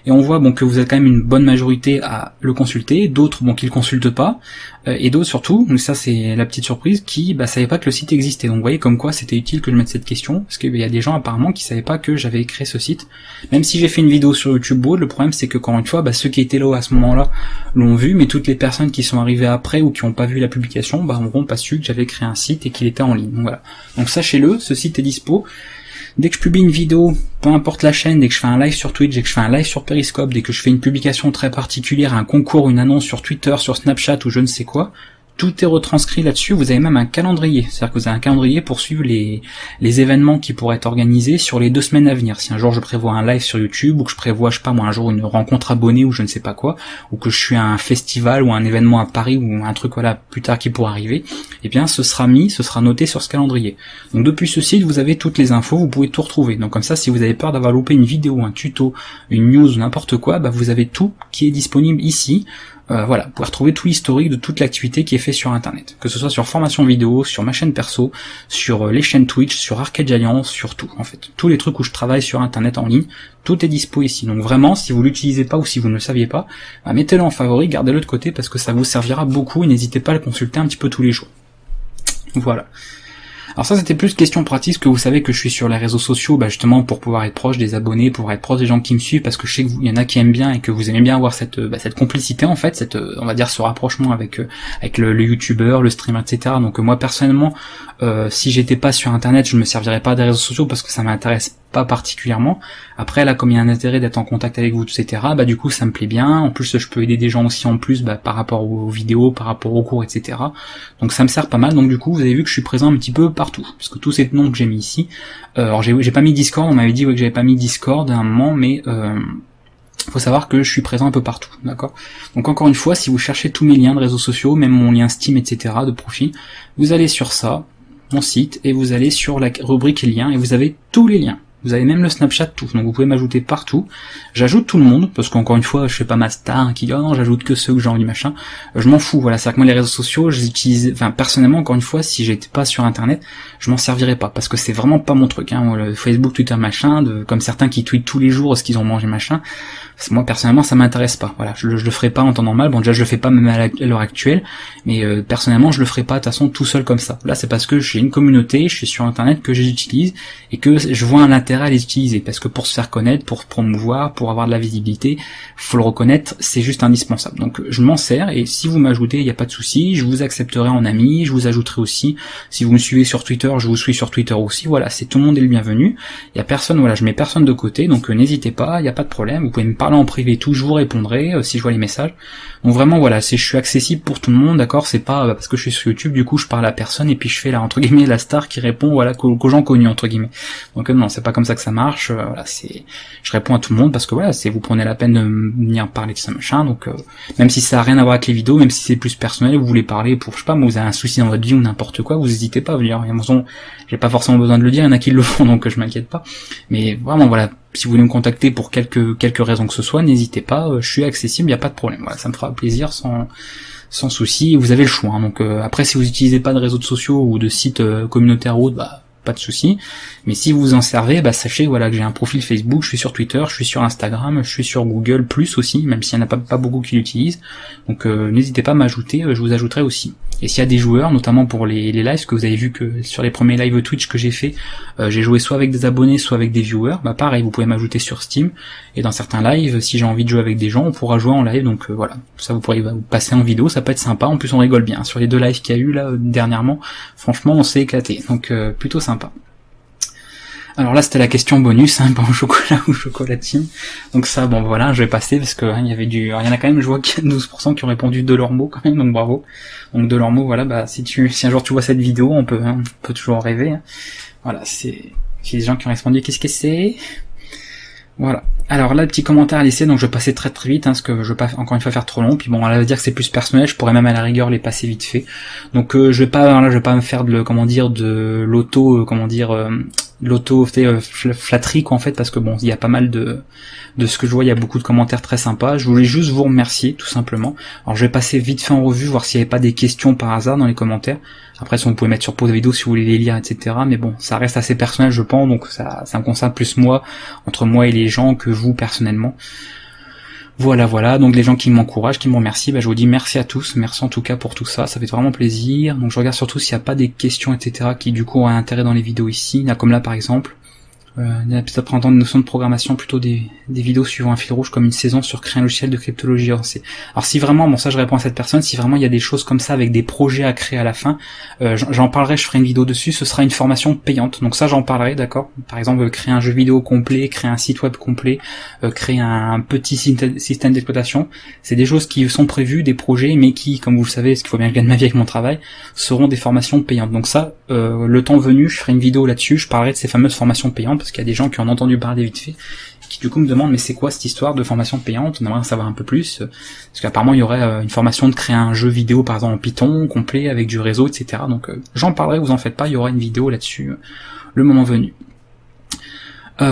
Et on voit que vous êtes quand même une bonne majorité à le consulter, d'autres qui le consultent pas, et d'autres surtout, donc ça c'est la petite surprise, qui savaient pas que le site existait. Donc vous voyez comme quoi c'était utile que je mette cette question, parce qu'il y a des gens apparemment qui savaient pas que j'avais créé ce site. Même si j'ai fait une vidéo sur YouTube Board, le problème c'est que encore une fois, ceux qui étaient là à ce moment-là l'ont vu, mais toutes les personnes qui sont arrivées après ou qui n'ont pas vu la publication, n'auront pas su que j'avais créé un site et qu'il était en ligne. Donc voilà. Donc sachez-le, ce site est dispo. Dès que je publie une vidéo, peu importe la chaîne, dès que je fais un live sur Twitch, dès que je fais un live sur Periscope, dès que je fais une publication très particulière, un concours, une annonce sur Twitter, sur Snapchat ou je ne sais quoi, tout est retranscrit là-dessus. Vous avez même un calendrier, c'est-à-dire que vous avez un calendrier pour suivre les événements qui pourraient être organisés sur les 2 semaines à venir. Si un jour je prévois un live sur YouTube, ou que je prévois, un jour une rencontre abonnée ou je ne sais pas quoi, ou que je suis à un festival ou un événement à Paris ou un truc plus tard qui pourra arriver, ce sera noté sur ce calendrier. Donc depuis ce site, vous avez toutes les infos, vous pouvez tout retrouver. Donc comme ça, si vous avez peur d'avoir loupé une vidéo, un tuto, une news ou n'importe quoi, vous avez tout qui est disponible ici. Voilà, vous pouvez retrouver tout l'historique de toute l'activité qui est fait sur internet, que ce soit sur formation vidéo, sur ma chaîne perso, sur les chaînes Twitch, sur Arcade Alliance, sur tout en fait. Tous les trucs où je travaille sur internet en ligne, tout est dispo ici. Donc vraiment, si vous l'utilisez pas ou si vous ne le saviez pas, mettez-le en favori, gardez-le de côté parce que ça vous servira beaucoup et n'hésitez pas à le consulter un petit peu tous les jours. Voilà. Alors ça c'était plus question pratique, parce que vous savez que je suis sur les réseaux sociaux justement pour pouvoir être proche des abonnés, pour être proche des gens qui me suivent, parce que je sais qu'il y en a qui aiment bien et que vous aimez bien avoir cette complicité en fait, on va dire ce rapprochement avec le youtubeur, le streamer, etc. Donc moi personnellement, si j'étais pas sur internet, je ne me servirais pas des réseaux sociaux parce que ça m'intéresse pas particulièrement. Après là, comme il y a un intérêt d'être en contact avec vous, etc., du coup ça me plaît bien. En plus je peux aider des gens aussi en plus par rapport aux vidéos, par rapport aux cours, etc. Donc ça me sert pas mal. Donc du coup vous avez vu que je suis présent un petit peu partout, parce que tous ces noms que j'ai mis ici, alors j'ai pas mis Discord, on m'avait dit que j'avais pas mis Discord à un moment, mais faut savoir que je suis présent un peu partout, d'accord. Donc encore une fois, si vous cherchez tous mes liens de réseaux sociaux, même mon lien Steam, etc., de profil, vous allez sur ça, mon site, et vous allez sur la rubrique liens, et vous avez tous les liens. Vous avez même le Snapchat, tout. Donc vous pouvez m'ajouter partout. J'ajoute tout le monde, parce qu'encore une fois, je fais pas ma star qui dit oh non, j'ajoute que ceux que j'ai envie, machin. Je m'en fous, voilà. C'est-à-dire que moi, les réseaux sociaux, je les utilise, personnellement, encore une fois, si j'étais pas sur internet, je m'en servirais pas, parce que c'est vraiment pas mon truc, hein. Le Facebook, Twitter, machin, comme certains qui tweetent tous les jours ce qu'ils ont mangé, machin. Moi, personnellement, ça m'intéresse pas. Voilà. Je le ferai pas en temps normal. Bon, déjà, je le fais pas même à l'heure actuelle, mais personnellement, je le ferai pas de toute façon tout seul comme ça. Là, c'est parce que j'ai une communauté, je suis sur internet que j'utilise, et que je vois un intérêt à les utiliser, parce que pour se faire connaître, pour promouvoir, pour avoir de la visibilité, faut le reconnaître, c'est juste indispensable. Donc je m'en sers, et si vous m'ajoutez, il n'y a pas de souci, je vous accepterai en ami, je vous ajouterai aussi. Si vous me suivez sur Twitter, je vous suis sur Twitter aussi. Voilà, c'est tout le monde est le bienvenu. Il y a personne, voilà, je mets personne de côté, donc n'hésitez pas, il n'y a pas de problème. Vous pouvez me parler en privé, tout, je vous répondrai si je vois les messages. Donc vraiment voilà, je suis accessible pour tout le monde, d'accord. C'est pas parce que je suis sur YouTube, du coup je parle à personne et puis je fais là entre guillemets la star qui répond, voilà, qu'aux gens connus entre guillemets. Donc non, c'est pas comme ça que ça marche. Voilà, je réponds à tout le monde parce que voilà, vous prenez la peine de venir parler de ça machin. Donc même si ça a rien à voir avec les vidéos, même si c'est plus personnel, vous voulez parler pour, je sais pas, moi, vous avez un souci dans votre vie ou n'importe quoi, vous hésitez pas à venir. J'ai pas forcément besoin de le dire, il y en a qui le font, donc je m'inquiète pas. Mais vraiment voilà, si vous voulez me contacter pour quelques raisons que ce soit, n'hésitez pas, je suis accessible, il y a pas de problème. Voilà, ça me fera plaisir sans souci. Vous avez le choix. Hein. Donc après, si vous utilisez pas de réseaux sociaux ou de sites communautaires ou autres, pas de souci. Mais si vous vous en servez, bah sachez voilà que j'ai un profil Facebook, je suis sur Twitter, je suis sur Instagram, je suis sur Google Plus aussi, même s'il n'y en a pas beaucoup qui l'utilisent. Donc n'hésitez pas à m'ajouter, je vous ajouterai aussi. Et s'il y a des joueurs, notamment pour les lives, que vous avez vu que sur les premiers lives Twitch que j'ai fait, j'ai joué soit avec des abonnés, soit avec des viewers, bah pareil, vous pouvez m'ajouter sur Steam. Et dans certains lives, si j'ai envie de jouer avec des gens, on pourra jouer en live. Donc voilà, ça vous pourrez vous passer en vidéo, ça peut être sympa. En plus on rigole bien. Sur les 2 lives qu'il y a eu là dernièrement, franchement on s'est éclaté. Donc plutôt sympa. Alors là c'était la question bonus, pain au chocolat ou chocolatine. Donc ça bon voilà, je vais passer parce que il y en a quand même, je vois qu'il y a 12% qui ont répondu de leurs mots quand même, donc bravo. Donc de leurs mots, voilà, bah si un jour tu vois cette vidéo, on peut toujours rêver. Voilà, j'ai des gens qui ont répondu qu'est-ce que c'est. Voilà. Alors là, le petit commentaire à laisser, donc je vais passer très très vite, parce que je veux pas encore une fois faire trop long. Puis bon, elle va dire que c'est plus personnel, je pourrais même à la rigueur les passer vite fait. Donc je vais pas me faire de l'auto flatterie quoi en fait, parce que bon, il y a pas mal de ce que je vois, il y a beaucoup de commentaires très sympas. Je voulais juste vous remercier tout simplement. Alors je vais passer vite fait en revue, voir s'il n'y avait pas des questions par hasard dans les commentaires. Après, si vous pouvez mettre sur pause la vidéo si vous voulez les lire, etc. Mais bon, ça reste assez personnel, je pense, donc ça me concerne plus moi, entre moi et les gens, que vous personnellement. Voilà, donc les gens qui m'encouragent, qui me remercient, bah, je vous dis merci à tous, merci en tout cas pour tout ça, ça fait vraiment plaisir. Donc je regarde surtout s'il n'y a pas des questions, etc. qui du coup ont un intérêt dans les vidéos ici, là, comme là par exemple. Peut-être prendre une notion de programmation, plutôt des vidéos suivant un fil rouge comme une saison sur créer un logiciel de cryptologie avancée. Alors si vraiment, bon ça je réponds à cette personne, si vraiment il y a des choses comme ça avec des projets à créer à la fin, j'en parlerai, je ferai une vidéo dessus, ce sera une formation payante, donc ça j'en parlerai, d'accord. Par exemple créer un jeu vidéo complet, créer un site web complet, créer un petit système d'exploitation, c'est des choses qui sont prévues, des projets, mais qui, comme vous le savez, parce qu'il faut bien que je gagne ma vie avec mon travail, seront des formations payantes. Donc ça, le temps venu, je ferai une vidéo là-dessus, je parlerai de ces fameuses formations payantes, parce qu'il y a des gens qui ont entendu parler vite fait, qui du coup me demandent mais c'est quoi cette histoire de formation payante, on aimerait en savoir un peu plus, parce qu'apparemment il y aurait une formation de créer un jeu vidéo par exemple en Python, complet, avec du réseau, etc. Donc j'en parlerai, vous en faites pas, il y aura une vidéo là-dessus, le moment venu.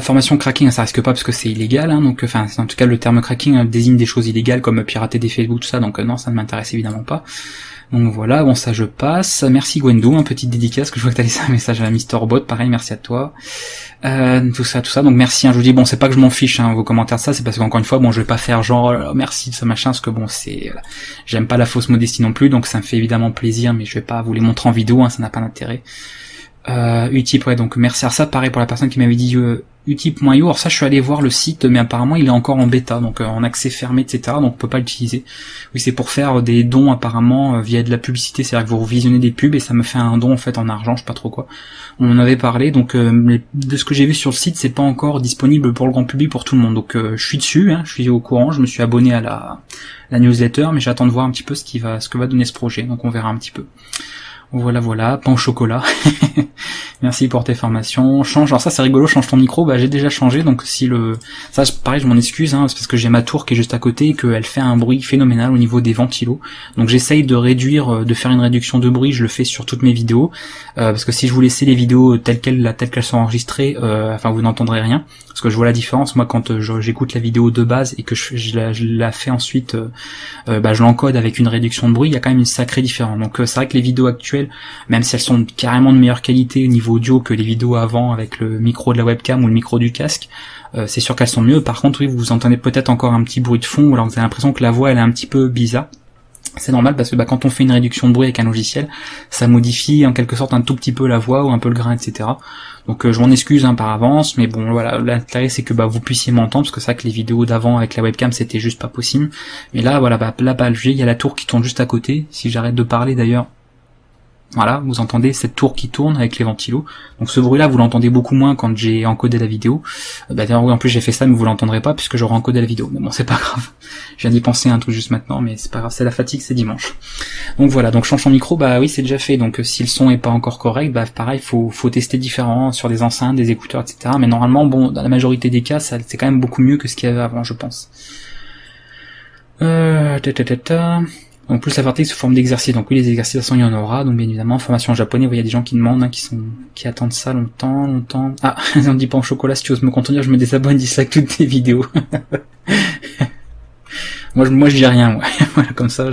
Formation cracking, ça risque pas parce que c'est illégal, donc enfin en tout cas le terme cracking désigne des choses illégales comme pirater des Facebook, tout ça, donc non, ça ne m'intéresse évidemment pas. Donc voilà, bon ça je passe. Merci Gwendo, un petite dédicace, que je vois que t'as laissé un message à MrBot, pareil, merci à toi. Tout ça, donc merci, je vous dis, bon c'est pas que je m'en fiche, vos commentaires ça, c'est parce qu'encore une fois, bon je vais pas faire genre merci ça machin, parce que bon c'est, j'aime pas la fausse modestie non plus, donc ça me fait évidemment plaisir, mais je vais pas vous les montrer en vidéo, ça n'a pas d'intérêt. Utip, ouais, donc merci à ça, pareil pour la personne qui m'avait dit utip.io, alors ça je suis allé voir le site, mais apparemment il est encore en bêta, donc en accès fermé, etc., donc on peut pas l'utiliser. Oui, c'est pour faire des dons apparemment via de la publicité, c'est-à-dire que vous visionnez des pubs et ça me fait un don en fait en argent, je sais pas trop quoi. On en avait parlé, donc de ce que j'ai vu sur le site, c'est pas encore disponible pour le grand public, pour tout le monde, donc je suis dessus, je suis au courant, je me suis abonné à la newsletter, mais j'attends de voir un petit peu ce que va donner ce projet, donc on verra un petit peu. Voilà, pain au chocolat. Merci pour tes formations. Change, alors ça c'est rigolo, change ton micro, bah j'ai déjà changé, donc si ça pareil je m'en excuse, c'est parce que j'ai ma tour qui est juste à côté et qu'elle fait un bruit phénoménal au niveau des ventilos. Donc j'essaye de faire une réduction de bruit, je le fais sur toutes mes vidéos, parce que si je vous laissais les vidéos telles qu'elles sont enregistrées, vous n'entendrez rien. Parce que je vois la différence, moi quand j'écoute la vidéo de base et que je la fais ensuite, je l'encode avec une réduction de bruit, il y a quand même une sacrée différence. Donc c'est vrai que les vidéos actuelles, même si elles sont carrément de meilleure qualité au niveau audio que les vidéos avant avec le micro de la webcam ou le micro du casque, c'est sûr qu'elles sont mieux. Par contre, oui, vous entendez peut-être encore un petit bruit de fond, ou alors vous avez l'impression que la voix elle est un petit peu bizarre. C'est normal parce que quand on fait une réduction de bruit avec un logiciel, ça modifie en quelque sorte un tout petit peu la voix ou un peu le grain, etc. Donc je m'en excuse par avance, mais bon voilà, l'intérêt c'est que vous puissiez m'entendre, parce que c'est vrai que les vidéos d'avant avec la webcam c'était juste pas possible. Mais là voilà, il y a la tour qui tourne juste à côté. Si j'arrête de parler d'ailleurs, voilà, vous entendez cette tour qui tourne avec les ventilos. Donc ce bruit-là, vous l'entendez beaucoup moins quand j'ai encodé la vidéo. D'ailleurs, oui, en plus j'ai fait ça, mais vous l'entendrez pas puisque j'aurai encodé la vidéo. Mais bon, c'est pas grave. Je viens d'y penser un truc juste maintenant, mais c'est pas grave, c'est la fatigue, c'est dimanche. Donc voilà, donc change ton micro, oui, c'est déjà fait. Donc si le son est pas encore correct, pareil, faut tester différent sur des enceintes, des écouteurs, etc. Mais normalement, bon, dans la majorité des cas, c'est quand même beaucoup mieux que ce qu'il y avait avant, je pense. En plus la fatigue sous forme d'exercice, donc oui les exercices de toute façon il y en aura, donc bien évidemment, formation en japonais, il y a des gens qui demandent, qui attendent ça longtemps. Ah, on dit pas en chocolat, si tu oses me contenir, je me désabonne, dislike toutes tes vidéos. moi je dis rien, moi. Voilà, comme ça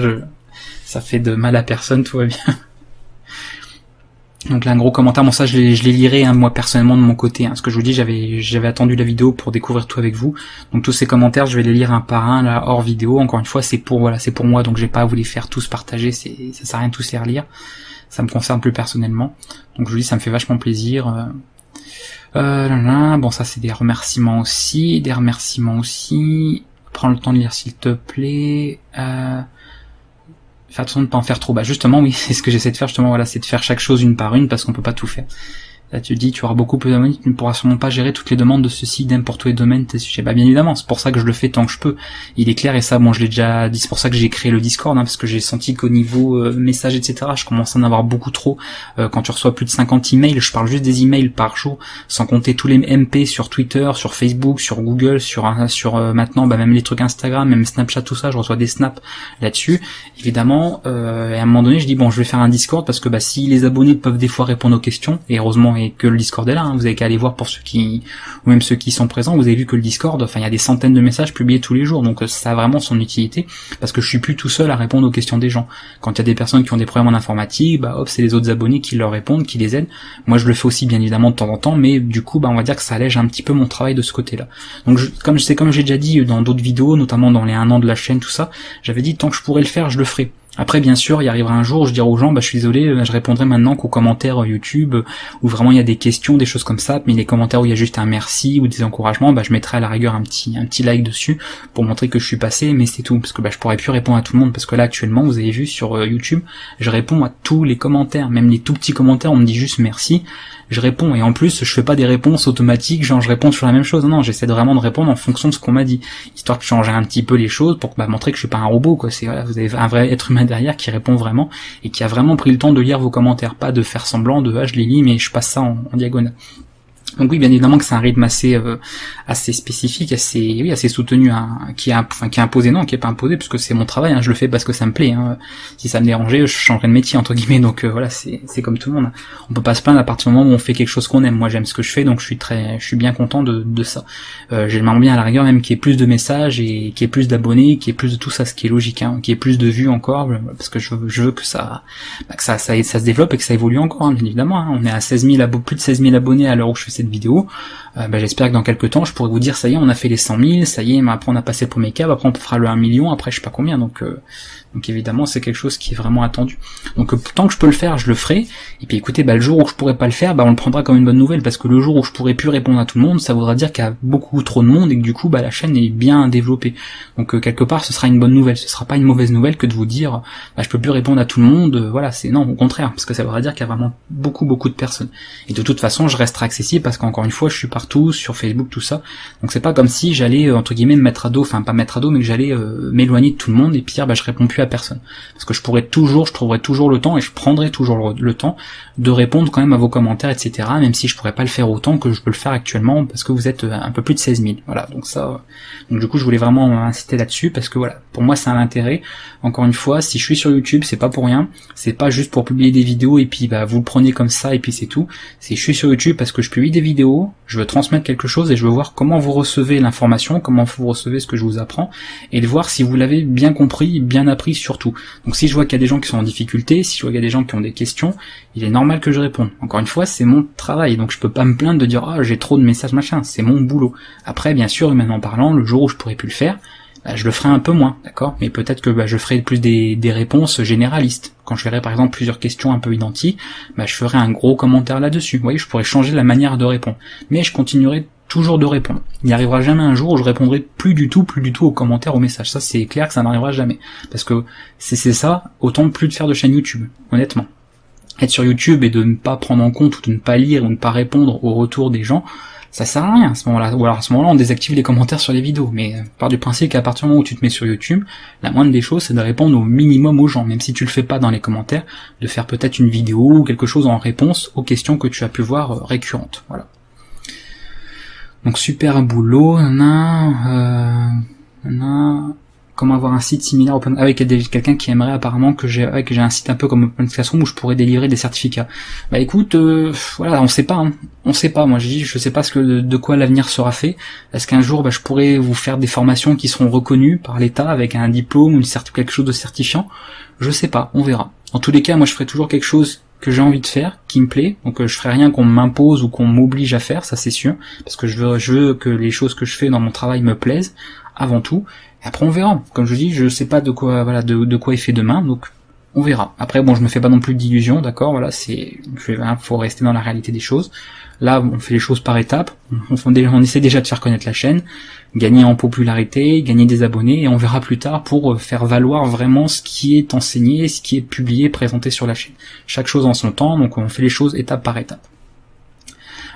ça fait de mal à personne, tout va bien. Donc là, un gros commentaire, bon ça je les lirai hein, moi personnellement de mon côté, hein. Ce que je vous dis, j'avais attendu la vidéo pour découvrir tout avec vous. Donc tous ces commentaires, je vais les lire un par un là hors vidéo. Encore une fois, c'est pour moi, donc j'ai pas à vous les faire tous partager, ça sert à rien de tous les relire. Ça me concerne plus personnellement. Donc je vous dis, ça me fait vachement plaisir. Bon ça c'est des remerciements aussi, Prends le temps de lire s'il te plaît. Fais attention de ne pas en faire trop. Bah justement oui, c'est ce que j'essaie de faire justement, voilà, c'est de faire chaque chose une par une parce qu'on peut pas tout faire. Là tu dis tu auras beaucoup plus d'abonnés, tu ne pourras sûrement pas gérer toutes les demandes de ceci, idem pour tous les domaines, tes sujets. Bah bien évidemment, c'est pour ça que je le fais tant que je peux. Il est clair et ça, bon je l'ai déjà dit, c'est pour ça que j'ai créé le Discord, hein, parce que j'ai senti qu'au niveau messages, etc., je commence à en avoir beaucoup trop. Quand tu reçois plus de 50 emails, je parle juste des emails par jour, sans compter tous les MP sur Twitter, sur Facebook, sur Google, sur maintenant bah, même les trucs Instagram, même Snapchat, tout ça, je reçois des snaps là-dessus. Évidemment, et à un moment donné, je dis bon je vais faire un Discord parce que bah si les abonnés peuvent des fois répondre aux questions, et heureusement et que le Discord est là, hein. Vous avez qu'à aller voir pour ceux qui, ou même ceux qui sont présents, vous avez vu que le Discord, enfin il y a des centaines de messages publiés tous les jours, donc ça a vraiment son utilité, parce que je suis plus tout seul à répondre aux questions des gens. Quand il y a des personnes qui ont des problèmes en informatique, bah hop, c'est les autres abonnés qui leur répondent, qui les aident. Moi je le fais aussi bien évidemment de temps en temps, mais du coup bah on va dire que ça allège un petit peu mon travail de ce côté-là. Donc comme j'ai déjà dit dans d'autres vidéos, notamment dans les 1 an de la chaîne, tout ça, j'avais dit tant que je pourrais le faire, je le ferai. Après, bien sûr, il arrivera un jour où je dirai aux gens, bah, je suis désolé, je répondrai maintenant qu'aux commentaires YouTube, où vraiment il y a des questions, des choses comme ça, mais les commentaires où il y a juste un merci ou des encouragements, bah, je mettrai à la rigueur un petit like dessus, pour montrer que je suis passé, mais c'est tout, parce que, bah, je pourrais plus répondre à tout le monde, parce que là, actuellement, vous avez vu sur YouTube, je réponds à tous les commentaires, même les tout petits commentaires, on me dit juste merci, je réponds, et en plus, je fais pas des réponses automatiques, genre je réponds sur la même chose, non, j'essaie vraiment de répondre en fonction de ce qu'on m'a dit, histoire de changer un petit peu les choses, pour bah, montrer que je suis pas un robot, quoi, c'est, voilà, vous avez un vrai être humain derrière qui répond vraiment, et qui a vraiment pris le temps de lire vos commentaires, pas de faire semblant de, je les lis, mais je passe ça en diagonale. Donc oui, bien évidemment que c'est un rythme assez spécifique, assez soutenu, hein, qui est imposé, non, qui est pas imposé, parce que c'est mon travail, hein, je le fais parce que ça me plaît, hein. Si ça me dérangeait, je changerais de métier entre guillemets, donc voilà, c'est comme tout le monde. On peut pas se plaindre à partir du moment où on fait quelque chose qu'on aime. Moi j'aime ce que je fais, donc je suis bien content de ça. J'aimerais bien à la rigueur même qu'il y ait plus de messages et qu'il y ait plus d'abonnés, qu'il y ait plus de tout ça, ce qui est logique, hein, qu'il y ait plus de vues encore, parce que je veux que ça se développe et que ça évolue encore, hein, bien évidemment, hein. On est à plus de 16 000 abonnés à l'heure où je fais cette vidéo. J'espère que dans quelques temps je pourrai vous dire ça y est, on a fait les 100 000, ça y est, mais après on a passé le premier cap, après on fera le 1 million, après je sais pas combien, donc évidemment c'est quelque chose qui est vraiment attendu. Donc tant que je peux le faire, je le ferai. Et puis écoutez, le jour où je pourrai pas le faire, on le prendra comme une bonne nouvelle, parce que le jour où je pourrai plus répondre à tout le monde, ça voudra dire qu'il y a beaucoup trop de monde et que du coup la chaîne est bien développée. Donc quelque part ce sera une bonne nouvelle, ce sera pas une mauvaise nouvelle que de vous dire je peux plus répondre à tout le monde, voilà, c'est non, au contraire, parce que ça voudra dire qu'il y a vraiment beaucoup de personnes. Et de toute façon je resterai accessible parce qu'encore une fois je suis partout, sur Facebook, tout ça, donc c'est pas comme si j'allais entre guillemets me mettre à dos, enfin pas mettre à dos, mais que j'allais m'éloigner de tout le monde et puis je réponds plus à personne, parce que je trouverai toujours le temps, et je prendrai toujours le temps de répondre quand même à vos commentaires, etc., même si je pourrais pas le faire autant que je peux le faire actuellement, parce que vous êtes un peu plus de 16 000, voilà, donc du coup je voulais vraiment insister là-dessus, parce que voilà, pour moi c'est un intérêt. Encore une fois, si je suis sur YouTube, c'est pas pour rien, c'est pas juste pour publier des vidéos et puis vous le prenez comme ça et puis c'est tout, c'est je suis sur YouTube parce que je publie des vidéos, je veux transmettre quelque chose et je veux voir comment vous recevez l'information, comment vous recevez ce que je vous apprends, et de voir si vous l'avez bien compris, bien appris surtout. Donc si je vois qu'il y a des gens qui sont en difficulté, si je vois qu'il y a des gens qui ont des questions, il est normal que je réponde. Encore une fois, c'est mon travail, donc je peux pas me plaindre de dire j'ai trop de messages machin, c'est mon boulot. Après, bien sûr, humainement parlant, le jour où je pourrai plus le faire, je le ferai un peu moins, d'accord, mais peut-être que je ferai plus des réponses généralistes. Quand je verrai par exemple plusieurs questions un peu identiques, je ferai un gros commentaire là-dessus. Vous voyez, je pourrais changer la manière de répondre, mais je continuerai toujours de répondre. Il n'y arrivera jamais un jour où je répondrai plus du tout aux commentaires, aux messages. Ça c'est clair que ça n'arrivera jamais, parce que c'est ça, autant plus de faire de chaîne YouTube, honnêtement. Être sur YouTube et de ne pas prendre en compte ou de ne pas lire ou de ne pas répondre aux retours des gens, ça sert à rien à ce moment-là. Ou alors à ce moment-là, on désactive les commentaires sur les vidéos. Mais part du principe qu'à partir du moment où tu te mets sur YouTube, la moindre des choses, c'est de répondre au minimum aux gens, même si tu le fais pas dans les commentaires, de faire peut-être une vidéo ou quelque chose en réponse aux questions que tu as pu voir récurrentes. Voilà. Donc super boulot, comment avoir un site similaire avec quelqu'un qui aimerait apparemment que j'ai un site un peu comme Open Classroom où je pourrais délivrer des certificats. Écoute, voilà, on sait pas, hein. On sait pas. Moi, je sais pas de quoi l'avenir sera fait. Est-ce qu'un jour, je pourrais vous faire des formations qui seront reconnues par l'État avec un diplôme ou quelque chose de certifiant? Je sais pas, on verra. En tous les cas, moi, je ferai toujours quelque chose que j'ai envie de faire, qui me plaît, donc je ferai rien qu'on m'impose ou qu'on m'oblige à faire, ça c'est sûr, parce que je veux que les choses que je fais dans mon travail me plaisent, avant tout, et après on verra. Comme je dis, je sais pas de quoi, voilà, de quoi il fait demain, donc on verra. Après bon, je me fais pas non plus d'illusions, d'accord, voilà, faut rester dans la réalité des choses. Là, on fait les choses par étapes, on essaie déjà de faire connaître la chaîne, gagner en popularité, gagner des abonnés, et on verra plus tard pour faire valoir vraiment ce qui est enseigné, ce qui est publié, présenté sur la chaîne. Chaque chose en son temps, donc on fait les choses étape par étape.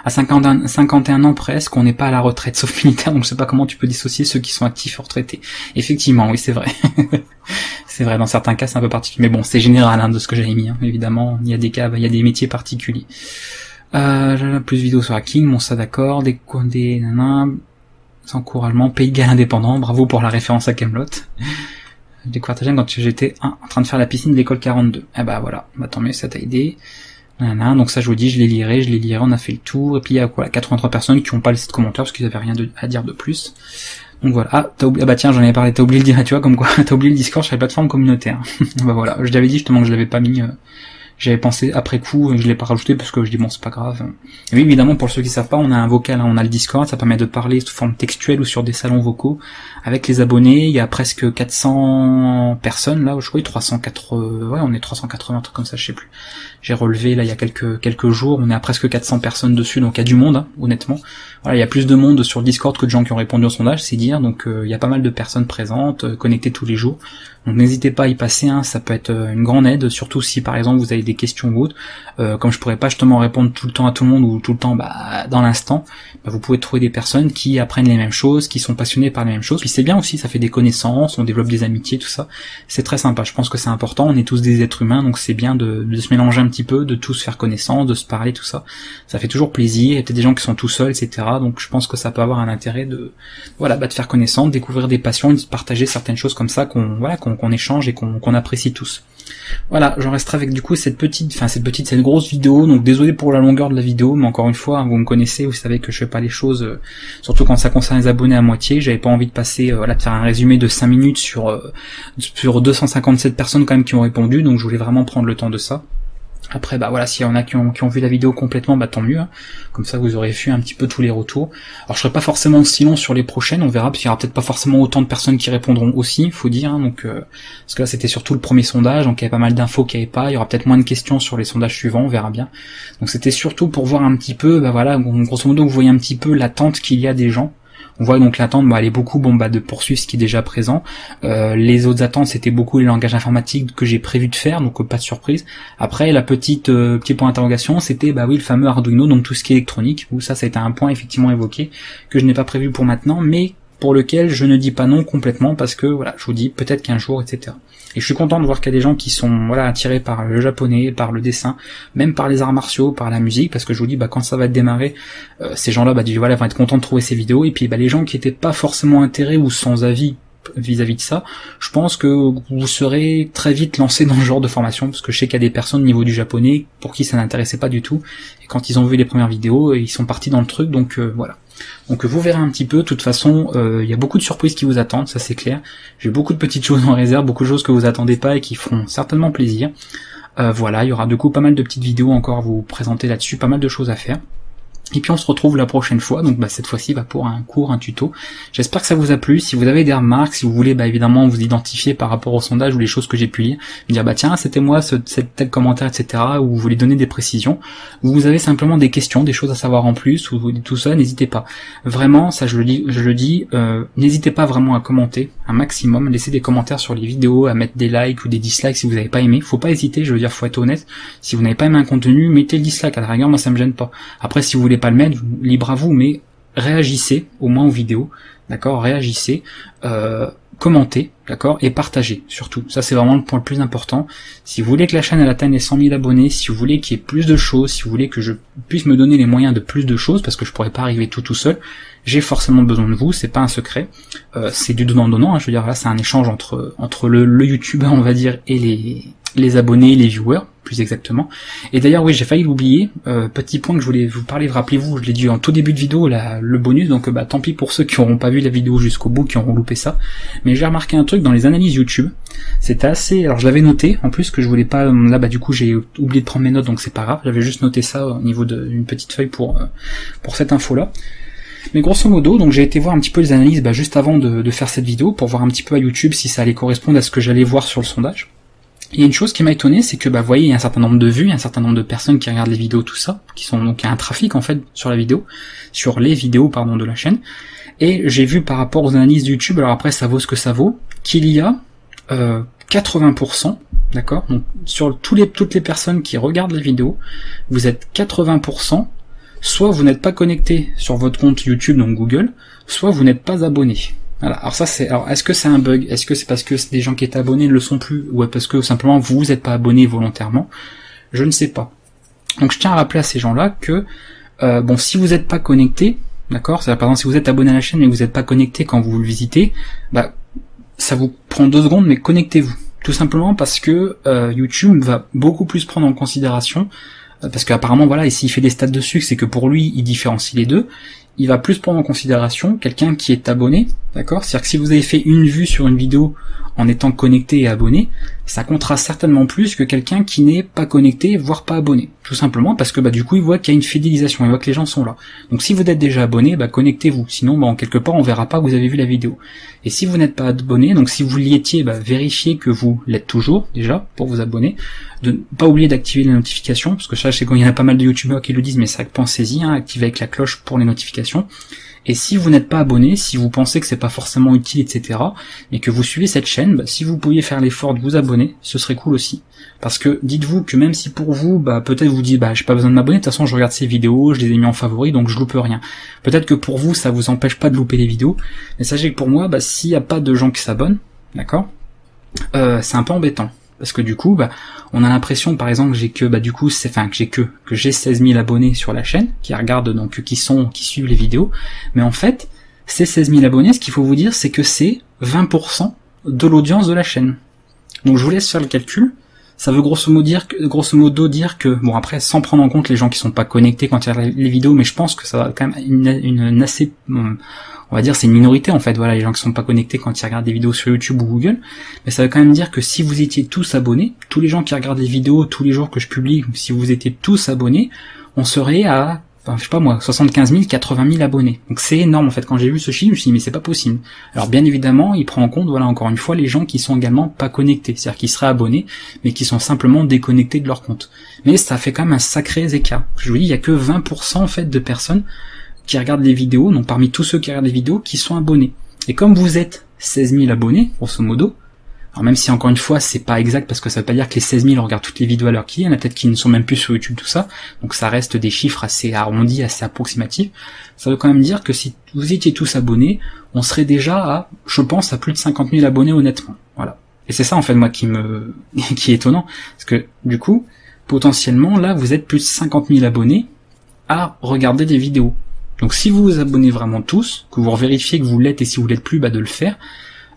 À 51 ans presque, on n'est pas à la retraite, sauf militaire, donc je sais pas comment tu peux dissocier ceux qui sont actifs et retraités. Effectivement, oui, c'est vrai. C'est vrai, dans certains cas, c'est un peu particulier. Mais bon, c'est général, hein, de ce que j'avais mis, hein. Évidemment, il y a des cas, il y a des métiers particuliers. Plus de vidéos sur hacking, bon ça d'accord, des nanas, encouragement, Pays de Galles indépendant, bravo pour la référence à Camelot. J'ai découvert ta chaîne quand j'étais en train de faire la piscine de l'école 42. Eh bah voilà, bah tant mieux, ça t'a aidé. Nanana, donc ça je vous dis, je les lirai, on a fait le tour, et puis il y a quoi, 83 personnes qui n'ont pas laissé de commentaires parce qu'ils avaient rien à dire de plus. Donc voilà, ah bah tiens, j'en avais parlé, t'as oublié de dire, tu vois, comme quoi, t'as oublié le Discord sur les plateformes communautaires. Bah voilà, je t'avais dit justement que je l'avais pas mis, j'avais pensé après coup, je l'ai pas rajouté parce que je dis bon c'est pas grave. Et oui évidemment pour ceux qui savent pas, on a un vocal, hein, on a le Discord, ça permet de parler sous forme textuelle ou sur des salons vocaux avec les abonnés. Il y a presque 400 personnes là, je crois 380, ouais on est 380 un truc comme ça, je sais plus. J'ai relevé là il y a quelques jours, on est à presque 400 personnes dessus, donc il y a du monde, hein, honnêtement. Voilà, il y a plus de monde sur le Discord que de gens qui ont répondu au sondage, c'est dire, donc il y a pas mal de personnes présentes, connectées tous les jours. Donc n'hésitez pas à y passer, hein, ça peut être une grande aide, surtout si par exemple vous avez des questions ou autres. Comme je pourrais pas justement répondre tout le temps à tout le monde ou tout le temps dans l'instant, vous pouvez trouver des personnes qui apprennent les mêmes choses, qui sont passionnées par les mêmes choses. Puis c'est bien aussi, ça fait des connaissances, on développe des amitiés, tout ça. C'est très sympa, je pense que c'est important, on est tous des êtres humains, donc c'est bien de se mélanger un petit peu, de tous faire connaissance, de se parler, tout ça. Ça fait toujours plaisir, il y a peut-être des gens qui sont tout seuls, etc. Donc je pense que ça peut avoir un intérêt de faire connaissance, de découvrir des passions, de partager certaines choses comme ça qu'on échange et qu'on apprécie tous. Voilà, j'en resterai avec du coup cette grosse vidéo, donc désolé pour la longueur de la vidéo, mais encore une fois, vous me connaissez, vous savez que je fais pas les choses, surtout quand ça concerne les abonnés à moitié, j'avais pas envie de passer, de faire un résumé de 5 minutes sur 257 personnes quand même qui ont répondu, donc je voulais vraiment prendre le temps de ça. Après, bah voilà, s'il y en a qui ont vu la vidéo complètement, bah tant mieux, hein. Comme ça vous aurez vu un petit peu tous les retours. Alors je serai pas forcément si long sur les prochaines, on verra, parce qu'il y aura peut-être pas forcément autant de personnes qui répondront aussi, faut dire, hein, donc parce que là c'était surtout le premier sondage, donc il y avait pas mal d'infos qu'il n'y avait pas, il y aura peut-être moins de questions sur les sondages suivants, on verra bien. Donc c'était surtout pour voir un petit peu, bah voilà, grosso modo vous voyez un petit peu l'attente qu'il y a des gens. On voit donc l'attente, elle est beaucoup de poursuivre ce qui est déjà présent. Les autres attentes, c'était beaucoup les langages informatiques que j'ai prévu de faire, donc pas de surprise. Après, la petit point d'interrogation, c'était le fameux Arduino, donc tout ce qui est électronique, où ça a été un point effectivement évoqué, que je n'ai pas prévu pour maintenant, mais pour lequel je ne dis pas non complètement, parce que voilà, je vous dis peut-être qu'un jour, etc. Et je suis content de voir qu'il y a des gens qui sont attirés par le japonais, par le dessin, même par les arts martiaux, par la musique, parce que je vous dis quand ça va démarrer, ces gens-là vont être contents de trouver ces vidéos, et puis les gens qui étaient pas forcément intéressés ou sans avis vis-à-vis de ça, je pense que vous serez très vite lancé dans ce genre de formation, parce que je sais qu'il y a des personnes au niveau du japonais pour qui ça n'intéressait pas du tout, et quand ils ont vu les premières vidéos, ils sont partis dans le truc, donc voilà. Donc vous verrez un petit peu, de toute façon, il y a beaucoup de surprises qui vous attendent, ça c'est clair. J'ai beaucoup de petites choses en réserve, beaucoup de choses que vous attendez pas et qui feront certainement plaisir. Voilà, il y aura du coup pas mal de petites vidéos encore à vous présenter là-dessus, pas mal de choses à faire. Et puis on se retrouve la prochaine fois, donc cette fois-ci pour un cours, un tuto. J'espère que ça vous a plu. Si vous avez des remarques, si vous voulez évidemment vous identifier par rapport au sondage ou les choses que j'ai pu lire, me dire tiens c'était moi tel commentaire, etc. ou vous voulez donner des précisions, ou vous avez simplement des questions, des choses à savoir en plus, ou tout ça, n'hésitez pas. Vraiment, ça je le dis, n'hésitez pas vraiment à commenter un maximum, laissez des commentaires sur les vidéos, à mettre des likes ou des dislikes si vous n'avez pas aimé. Faut pas hésiter, faut être honnête. Si vous n'avez pas aimé un contenu, mettez le dislike, à la rigueur, moi ça me gêne pas. Après si vous voulez pas le mettre, libre à vous, mais réagissez au moins aux vidéos, d'accord, réagissez, commentez, d'accord, et partagez surtout, ça c'est vraiment le point le plus important. Si vous voulez que la chaîne elle atteigne les 100 000 abonnés, si vous voulez qu'il y ait plus de choses, si vous voulez que je puisse me donner les moyens de plus de choses, parce que je pourrais pas arriver tout seul, j'ai forcément besoin de vous, c'est pas un secret, c'est du donnant-donnant, hein, je veux dire là c'est un échange entre le youtubeur on va dire et les abonnés, les viewers, plus exactement. Et d'ailleurs, oui, j'ai failli l'oublier. Petit point que je voulais vous parler, rappelez-vous, je l'ai dit en tout début de vidéo, le bonus, donc bah tant pis pour ceux qui n'auront pas vu la vidéo jusqu'au bout, qui auront loupé ça. Mais j'ai remarqué un truc dans les analyses YouTube. C'était assez... Alors je l'avais noté, en plus, que je voulais pas... Là, bah du coup, j'ai oublié de prendre mes notes, donc c'est pas grave. J'avais juste noté ça au niveau d'une petite feuille pour cette info-là. Mais grosso modo, donc j'ai été voir un petit peu les analyses bah, juste avant de faire cette vidéo, pour voir un petit peu à YouTube si ça allait correspondre à ce que j'allais voir sur le sondage. Il y a une chose qui m'a étonné, c'est que bah vous voyez, il y a un certain nombre de vues, il y a un certain nombre de personnes qui regardent les vidéos, tout ça, qui sont donc il y a un trafic en fait sur la vidéo, sur les vidéos pardon de la chaîne. Et j'ai vu par rapport aux analyses de YouTube, alors après ça vaut ce que ça vaut, qu'il y a 80%, d'accord, donc sur toutes les personnes qui regardent les vidéos, vous êtes 80%, soit vous n'êtes pas connecté sur votre compte YouTube, donc Google, soit vous n'êtes pas abonné. Voilà. Alors ça c'est, alors est-ce que c'est un bug? Est-ce que c'est parce que des gens qui étaient abonnés ne le sont plus, ou parce que simplement vous n'êtes pas abonné volontairement? Je ne sais pas. Donc je tiens à rappeler à ces gens-là que bon, si vous n'êtes pas connecté, d'accord, c'est-à-dire par exemple si vous êtes abonné à la chaîne mais que vous n'êtes pas connecté quand vous le visitez, bah ça vous prend 2 secondes, mais connectez-vous. Tout simplement parce que YouTube va beaucoup plus prendre en considération, parce qu'apparemment voilà, et s'il fait des stats dessus, c'est que pour lui il différencie les deux. Il va plus prendre en considération quelqu'un qui est abonné, d'accord? C'est-à-dire que si vous avez fait une vue sur une vidéo en étant connecté et abonné, ça comptera certainement plus que quelqu'un qui n'est pas connecté, voire pas abonné. Tout simplement parce que bah du coup il voit qu'il y a une fidélisation, il voit que les gens sont là. Donc si vous êtes déjà abonné, bah connectez-vous. Sinon bah en quelque part on verra pas que vous avez vu la vidéo. Et si vous n'êtes pas abonné, donc si vous l'y étiez, bah vérifiez que vous l'êtes toujours déjà pour vous abonner. De ne pas oublier d'activer les notifications, parce que ça je sais qu'il y en a pas mal de youtubeurs qui le disent, mais ça pensez-y, hein, activez avec la cloche pour les notifications. Et si vous n'êtes pas abonné, si vous pensez que c'est pas forcément utile, etc., et que vous suivez cette chaîne, bah, si vous pouviez faire l'effort de vous abonner, ce serait cool aussi. Parce que dites-vous que même si pour vous, bah peut-être vous dites, bah j'ai pas besoin de m'abonner, de toute façon je regarde ces vidéos, je les ai mis en favori, donc je loupe rien. Peut-être que pour vous, ça vous empêche pas de louper les vidéos, mais sachez que pour moi, bah s'il y a pas de gens qui s'abonnent, d'accord, c'est un peu embêtant. Parce que du coup, bah, on a l'impression, par exemple, que j'ai 16 000 abonnés sur la chaîne, qui regardent donc, qui suivent les vidéos. Mais en fait, ces 16 000 abonnés, ce qu'il faut vous dire, c'est que c'est 20% de l'audience de la chaîne. Donc je vous laisse faire le calcul. Ça veut grosso modo dire que, bon après, sans prendre en compte les gens qui sont pas connectés quand il y a les vidéos, mais je pense que ça va quand même une assez, on va dire c'est une minorité en fait, voilà, les gens qui sont pas connectés quand ils regardent des vidéos sur YouTube ou Google, mais ça veut quand même dire que si vous étiez tous abonnés, tous les gens qui regardent les vidéos tous les jours que je publie, si vous étiez tous abonnés, on serait à, enfin, je sais pas moi, 75 000, 80 000 abonnés. Donc c'est énorme en fait, quand j'ai vu ce chiffre, je me suis dit mais c'est pas possible. Alors bien évidemment, il prend en compte, voilà, encore une fois, les gens qui sont également pas connectés, c'est-à-dire qui seraient abonnés, mais qui sont simplement déconnectés de leur compte. Mais ça fait quand même un sacré écart. Je vous dis, il y a que 20% en fait de personnes qui regardent les vidéos, donc parmi tous ceux qui regardent les vidéos, qui sont abonnés. Et comme vous êtes 16 000 abonnés, grosso modo, alors même si encore une fois c'est pas exact parce que ça veut pas dire que les 16 000 regardent toutes les vidéos à l'heure qu'il y en a peut-être qui ne sont même plus sur YouTube, tout ça, donc ça reste des chiffres assez arrondis, assez approximatifs, ça veut quand même dire que si vous étiez tous abonnés, on serait déjà à, je pense, à plus de 50 000 abonnés honnêtement, voilà. Et c'est ça en fait moi qui est étonnant, parce que du coup, potentiellement là vous êtes plus de 50 000 abonnés à regarder des vidéos. Donc si vous vous abonnez vraiment tous, que vous vérifiez que vous l'êtes et si vous l'êtes plus, bah de le faire,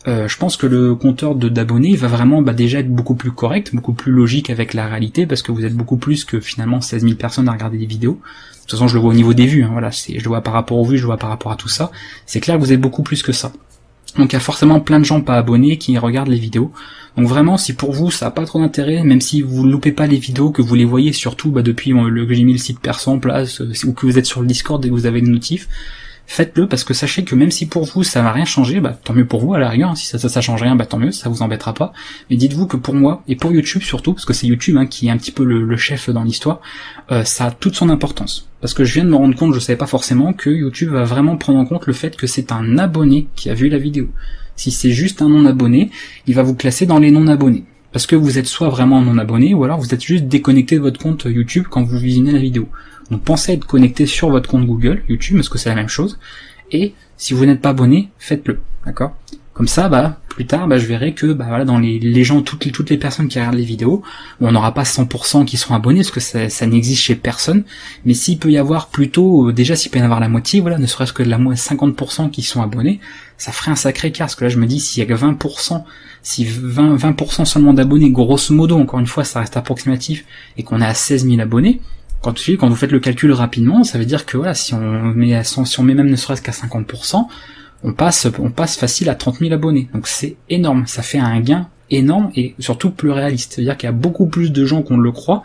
je pense que le compteur d'abonnés va vraiment déjà être beaucoup plus correct, beaucoup plus logique avec la réalité, parce que vous êtes beaucoup plus que finalement 16 000 personnes à regarder des vidéos. De toute façon je le vois au niveau des vues, hein, voilà, je le vois par rapport aux vues, je le vois par rapport à tout ça, c'est clair que vous êtes beaucoup plus que ça. Donc il y a forcément plein de gens pas abonnés qui regardent les vidéos. Donc vraiment, si pour vous ça n'a pas trop d'intérêt, même si vous ne loupez pas les vidéos, que vous les voyez surtout depuis que j'ai mis le site perso en place, ou que vous êtes sur le Discord et que vous avez des notifs, faites-le, parce que sachez que même si pour vous ça va rien changer, bah tant mieux pour vous à la rigueur, hein, si ça change rien, bah tant mieux, ça vous embêtera pas. Mais dites-vous que pour moi, et pour YouTube surtout, parce que c'est YouTube hein, qui est un petit peu le chef dans l'histoire, ça a toute son importance. Parce que je viens de me rendre compte, je savais pas forcément, que YouTube va vraiment prendre en compte le fait que c'est un abonné qui a vu la vidéo. Si c'est juste un non-abonné, il va vous classer dans les non-abonnés. Parce que vous êtes soit vraiment non-abonné, ou alors vous êtes juste déconnecté de votre compte YouTube quand vous visionnez la vidéo. Donc pensez à être connecté sur votre compte Google, YouTube, parce que c'est la même chose. Et si vous n'êtes pas abonné, faites-le, d'accord? Comme ça, bah, plus tard, bah, je verrai que, bah, voilà, dans les gens, toutes les personnes qui regardent les vidéos, on n'aura pas 100% qui seront abonnés, parce que ça n'existe chez personne, mais s'il peut y avoir plutôt, déjà, s'il peut y en avoir la moitié, voilà, ne serait-ce que de la moitié 50% qui sont abonnés, ça ferait un sacré écart, parce que là, je me dis, s'il y a que 20%, si 20% seulement d'abonnés, grosso modo, encore une fois, ça reste approximatif, et qu'on est à 16 000 abonnés, quand vous faites le calcul rapidement, ça veut dire que voilà, si on met même ne serait-ce qu'à 50%, on passe facile à 30 000 abonnés. Donc c'est énorme, ça fait un gain énorme et surtout plus réaliste. C'est-à-dire qu'il y a beaucoup plus de gens qu'on ne le croit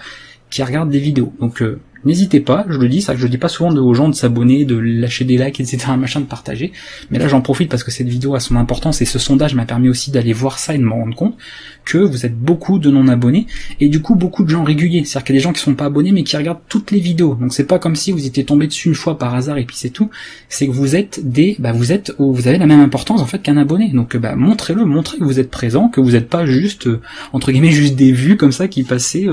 qui regardent des vidéos. Donc n'hésitez pas, je le dis, ça que je dis pas souvent aux gens de s'abonner, de lâcher des likes, etc., machin, de partager. Mais là j'en profite parce que cette vidéo a son importance et ce sondage m'a permis aussi d'aller voir ça et de me rendre compte que vous êtes beaucoup de non-abonnés et du coup beaucoup de gens réguliers. C'est-à-dire qu'il y a des gens qui sont pas abonnés mais qui regardent toutes les vidéos. Donc c'est pas comme si vous étiez tombé dessus une fois par hasard et puis c'est tout. C'est que vous êtes vous avez la même importance en fait qu'un abonné. Donc montrez que vous êtes présent, que vous n'êtes pas juste entre guillemets juste des vues comme ça qui passaient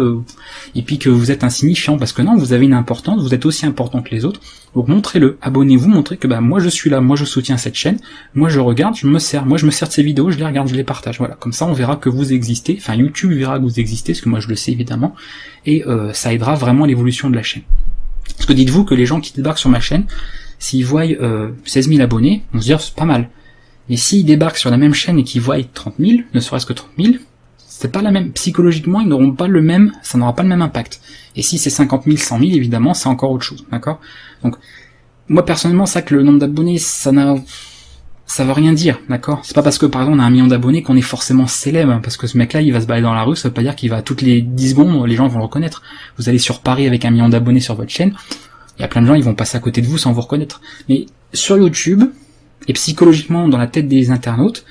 et puis que vous êtes insignifiant parce que non, vous avez une importance, vous êtes aussi important que les autres. Donc montrez-le, abonnez-vous, montrez que moi je suis là, moi je soutiens cette chaîne, moi je regarde, je me sers de ces vidéos, je les regarde, je les partage. Voilà, comme ça on verra que vous existez, enfin YouTube verra que vous existez, parce que moi je le sais évidemment, et ça aidera vraiment l'évolution de la chaîne. Parce que dites-vous que les gens qui débarquent sur ma chaîne, s'ils voient 16 000 abonnés, on se dit c'est pas mal. Mais s'ils débarquent sur la même chaîne et qu'ils voient 30 000, ne serait-ce que 30 000, c'est pas la même, psychologiquement ils n'auront pas ça n'aura pas le même impact. Et si c'est 50 000, 100 000, évidemment, c'est encore autre chose, d'accord? Donc, moi personnellement, ça que le nombre d'abonnés, ça veut rien dire, d'accord? C'est pas parce que par exemple on a 1 million d'abonnés qu'on est forcément célèbre, hein, parce que ce mec-là il va se balader dans la rue, ça veut pas dire qu'il va toutes les 10 secondes, les gens vont le reconnaître. Vous allez sur Paris avec 1 million d'abonnés sur votre chaîne, il y a plein de gens ils vont passer à côté de vous sans vous reconnaître. Mais sur YouTube, et psychologiquement dans la tête des internautes,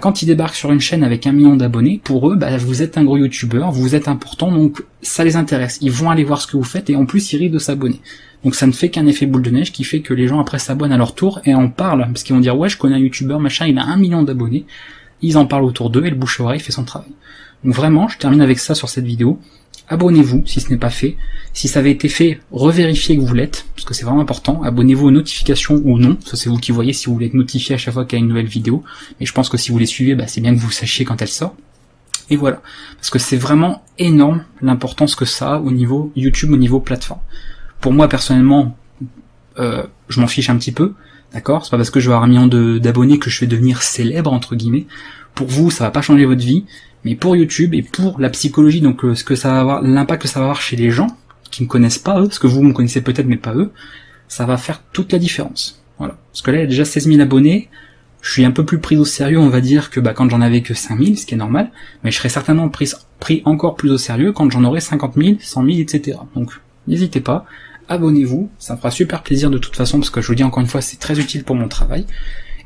quand ils débarquent sur une chaîne avec 1 million d'abonnés, pour eux, vous êtes un gros youtubeur, vous êtes important, donc ça les intéresse. Ils vont aller voir ce que vous faites et en plus ils risquent de s'abonner. Donc ça ne fait qu'un effet boule de neige qui fait que les gens après s'abonnent à leur tour et en parlent, parce qu'ils vont dire ouais je connais un youtubeur, machin, il a 1 million d'abonnés, ils en parlent autour d'eux et le bouche à oreille fait son travail. Donc vraiment, je termine avec ça sur cette vidéo. Abonnez-vous si ce n'est pas fait. Si ça avait été fait, revérifiez que vous l'êtes, parce que c'est vraiment important. Abonnez-vous aux notifications ou non. Ça c'est vous qui voyez si vous voulez être notifié à chaque fois qu'il y a une nouvelle vidéo. Mais je pense que si vous les suivez, c'est bien que vous sachiez quand elle sort. Et voilà. Parce que c'est vraiment énorme l'importance que ça a au niveau YouTube, au niveau plateforme. Pour moi personnellement, je m'en fiche un petit peu. D'accord? C'est pas parce que je vais avoir 1 million d'abonnés que je vais devenir célèbre, entre guillemets. Pour vous, ça va pas changer votre vie. Mais pour YouTube et pour la psychologie, donc ce que ça va avoir, l'impact que ça va avoir chez les gens qui me connaissent pas eux, parce que vous me connaissez peut-être mais pas eux, ça va faire toute la différence. Voilà. Parce que là, il y a déjà 16 000 abonnés, je suis un peu plus pris au sérieux, on va dire, que quand j'en avais que 5 000, ce qui est normal, mais je serais certainement pris encore plus au sérieux quand j'en aurais 50 000, 100 000, etc. Donc, n'hésitez pas, abonnez-vous, ça me fera super plaisir de toute façon, parce que je vous dis encore une fois, c'est très utile pour mon travail.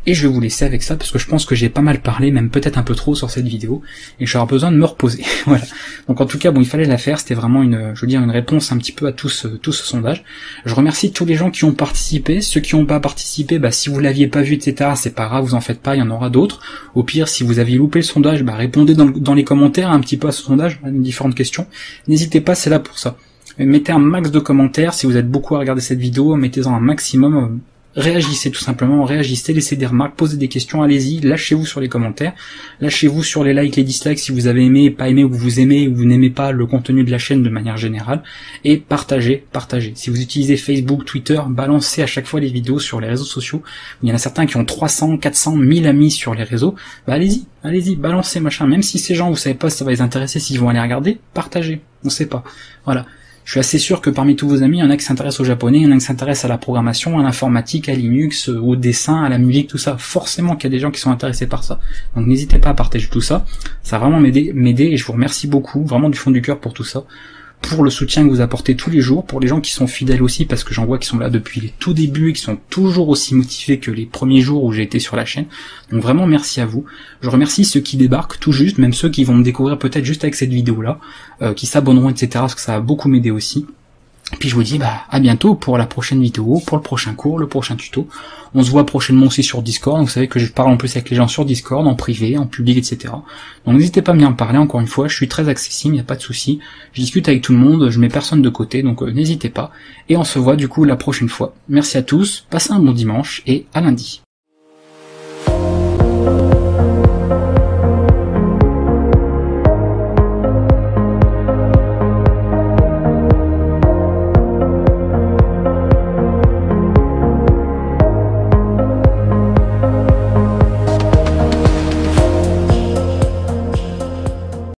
Et je vais vous laisser avec ça parce que je pense que j'ai pas mal parlé, même peut-être un peu trop sur cette vidéo, et j'aurai besoin de me reposer. Voilà. Donc en tout cas, il fallait la faire, c'était vraiment une réponse un petit peu à tout ce sondage. Je remercie tous les gens qui ont participé, ceux qui n'ont pas participé, si vous l'aviez pas vu, etc., c'est pas grave, vous en faites pas, il y en aura d'autres. Au pire, si vous aviez loupé le sondage, répondez dans les commentaires un petit peu à ce sondage, à différentes questions. N'hésitez pas, c'est là pour ça. Mettez un max de commentaires, si vous êtes beaucoup à regarder cette vidéo, mettez-en un maximum. Réagissez tout simplement, réagissez, laissez des remarques, posez des questions, allez-y, lâchez-vous sur les commentaires, lâchez-vous sur les likes, les dislikes si vous avez aimé, pas aimé, ou vous aimez ou vous n'aimez pas le contenu de la chaîne de manière générale, et partagez. Si vous utilisez Facebook, Twitter, balancez à chaque fois les vidéos sur les réseaux sociaux. Il y en a certains qui ont 300, 400, 1000 amis sur les réseaux, allez-y, balancez machin, même si ces gens, vous savez pas si ça va les intéresser, s'ils vont aller regarder, partagez, on sait pas. Voilà. Je suis assez sûr que parmi tous vos amis, il y en a qui s'intéressent au japonais, il y en a qui s'intéressent à la programmation, à l'informatique, à Linux, au dessin, à la musique, tout ça. Forcément qu'il y a des gens qui sont intéressés par ça. Donc n'hésitez pas à partager tout ça. Ça va vraiment m'aider et je vous remercie beaucoup, vraiment du fond du cœur pour tout ça. Pour le soutien que vous apportez tous les jours, pour les gens qui sont fidèles aussi, parce que j'en vois qui sont là depuis les tout débuts et qui sont toujours aussi motivés que les premiers jours où j'ai été sur la chaîne. Donc vraiment merci à vous. Je remercie ceux qui débarquent tout juste, même ceux qui vont me découvrir peut-être juste avec cette vidéo-là, qui s'abonneront, etc., parce que ça va beaucoup m'aider aussi. Et puis je vous dis à bientôt pour la prochaine vidéo, pour le prochain cours, le prochain tuto. On se voit prochainement aussi sur Discord, vous savez que je parle en plus avec les gens sur Discord, en privé, en public, etc. Donc n'hésitez pas à bien me parler, encore une fois, je suis très accessible, il n'y a pas de souci. Je discute avec tout le monde, je mets personne de côté, donc n'hésitez pas. Et on se voit du coup la prochaine fois. Merci à tous, passez un bon dimanche et à lundi.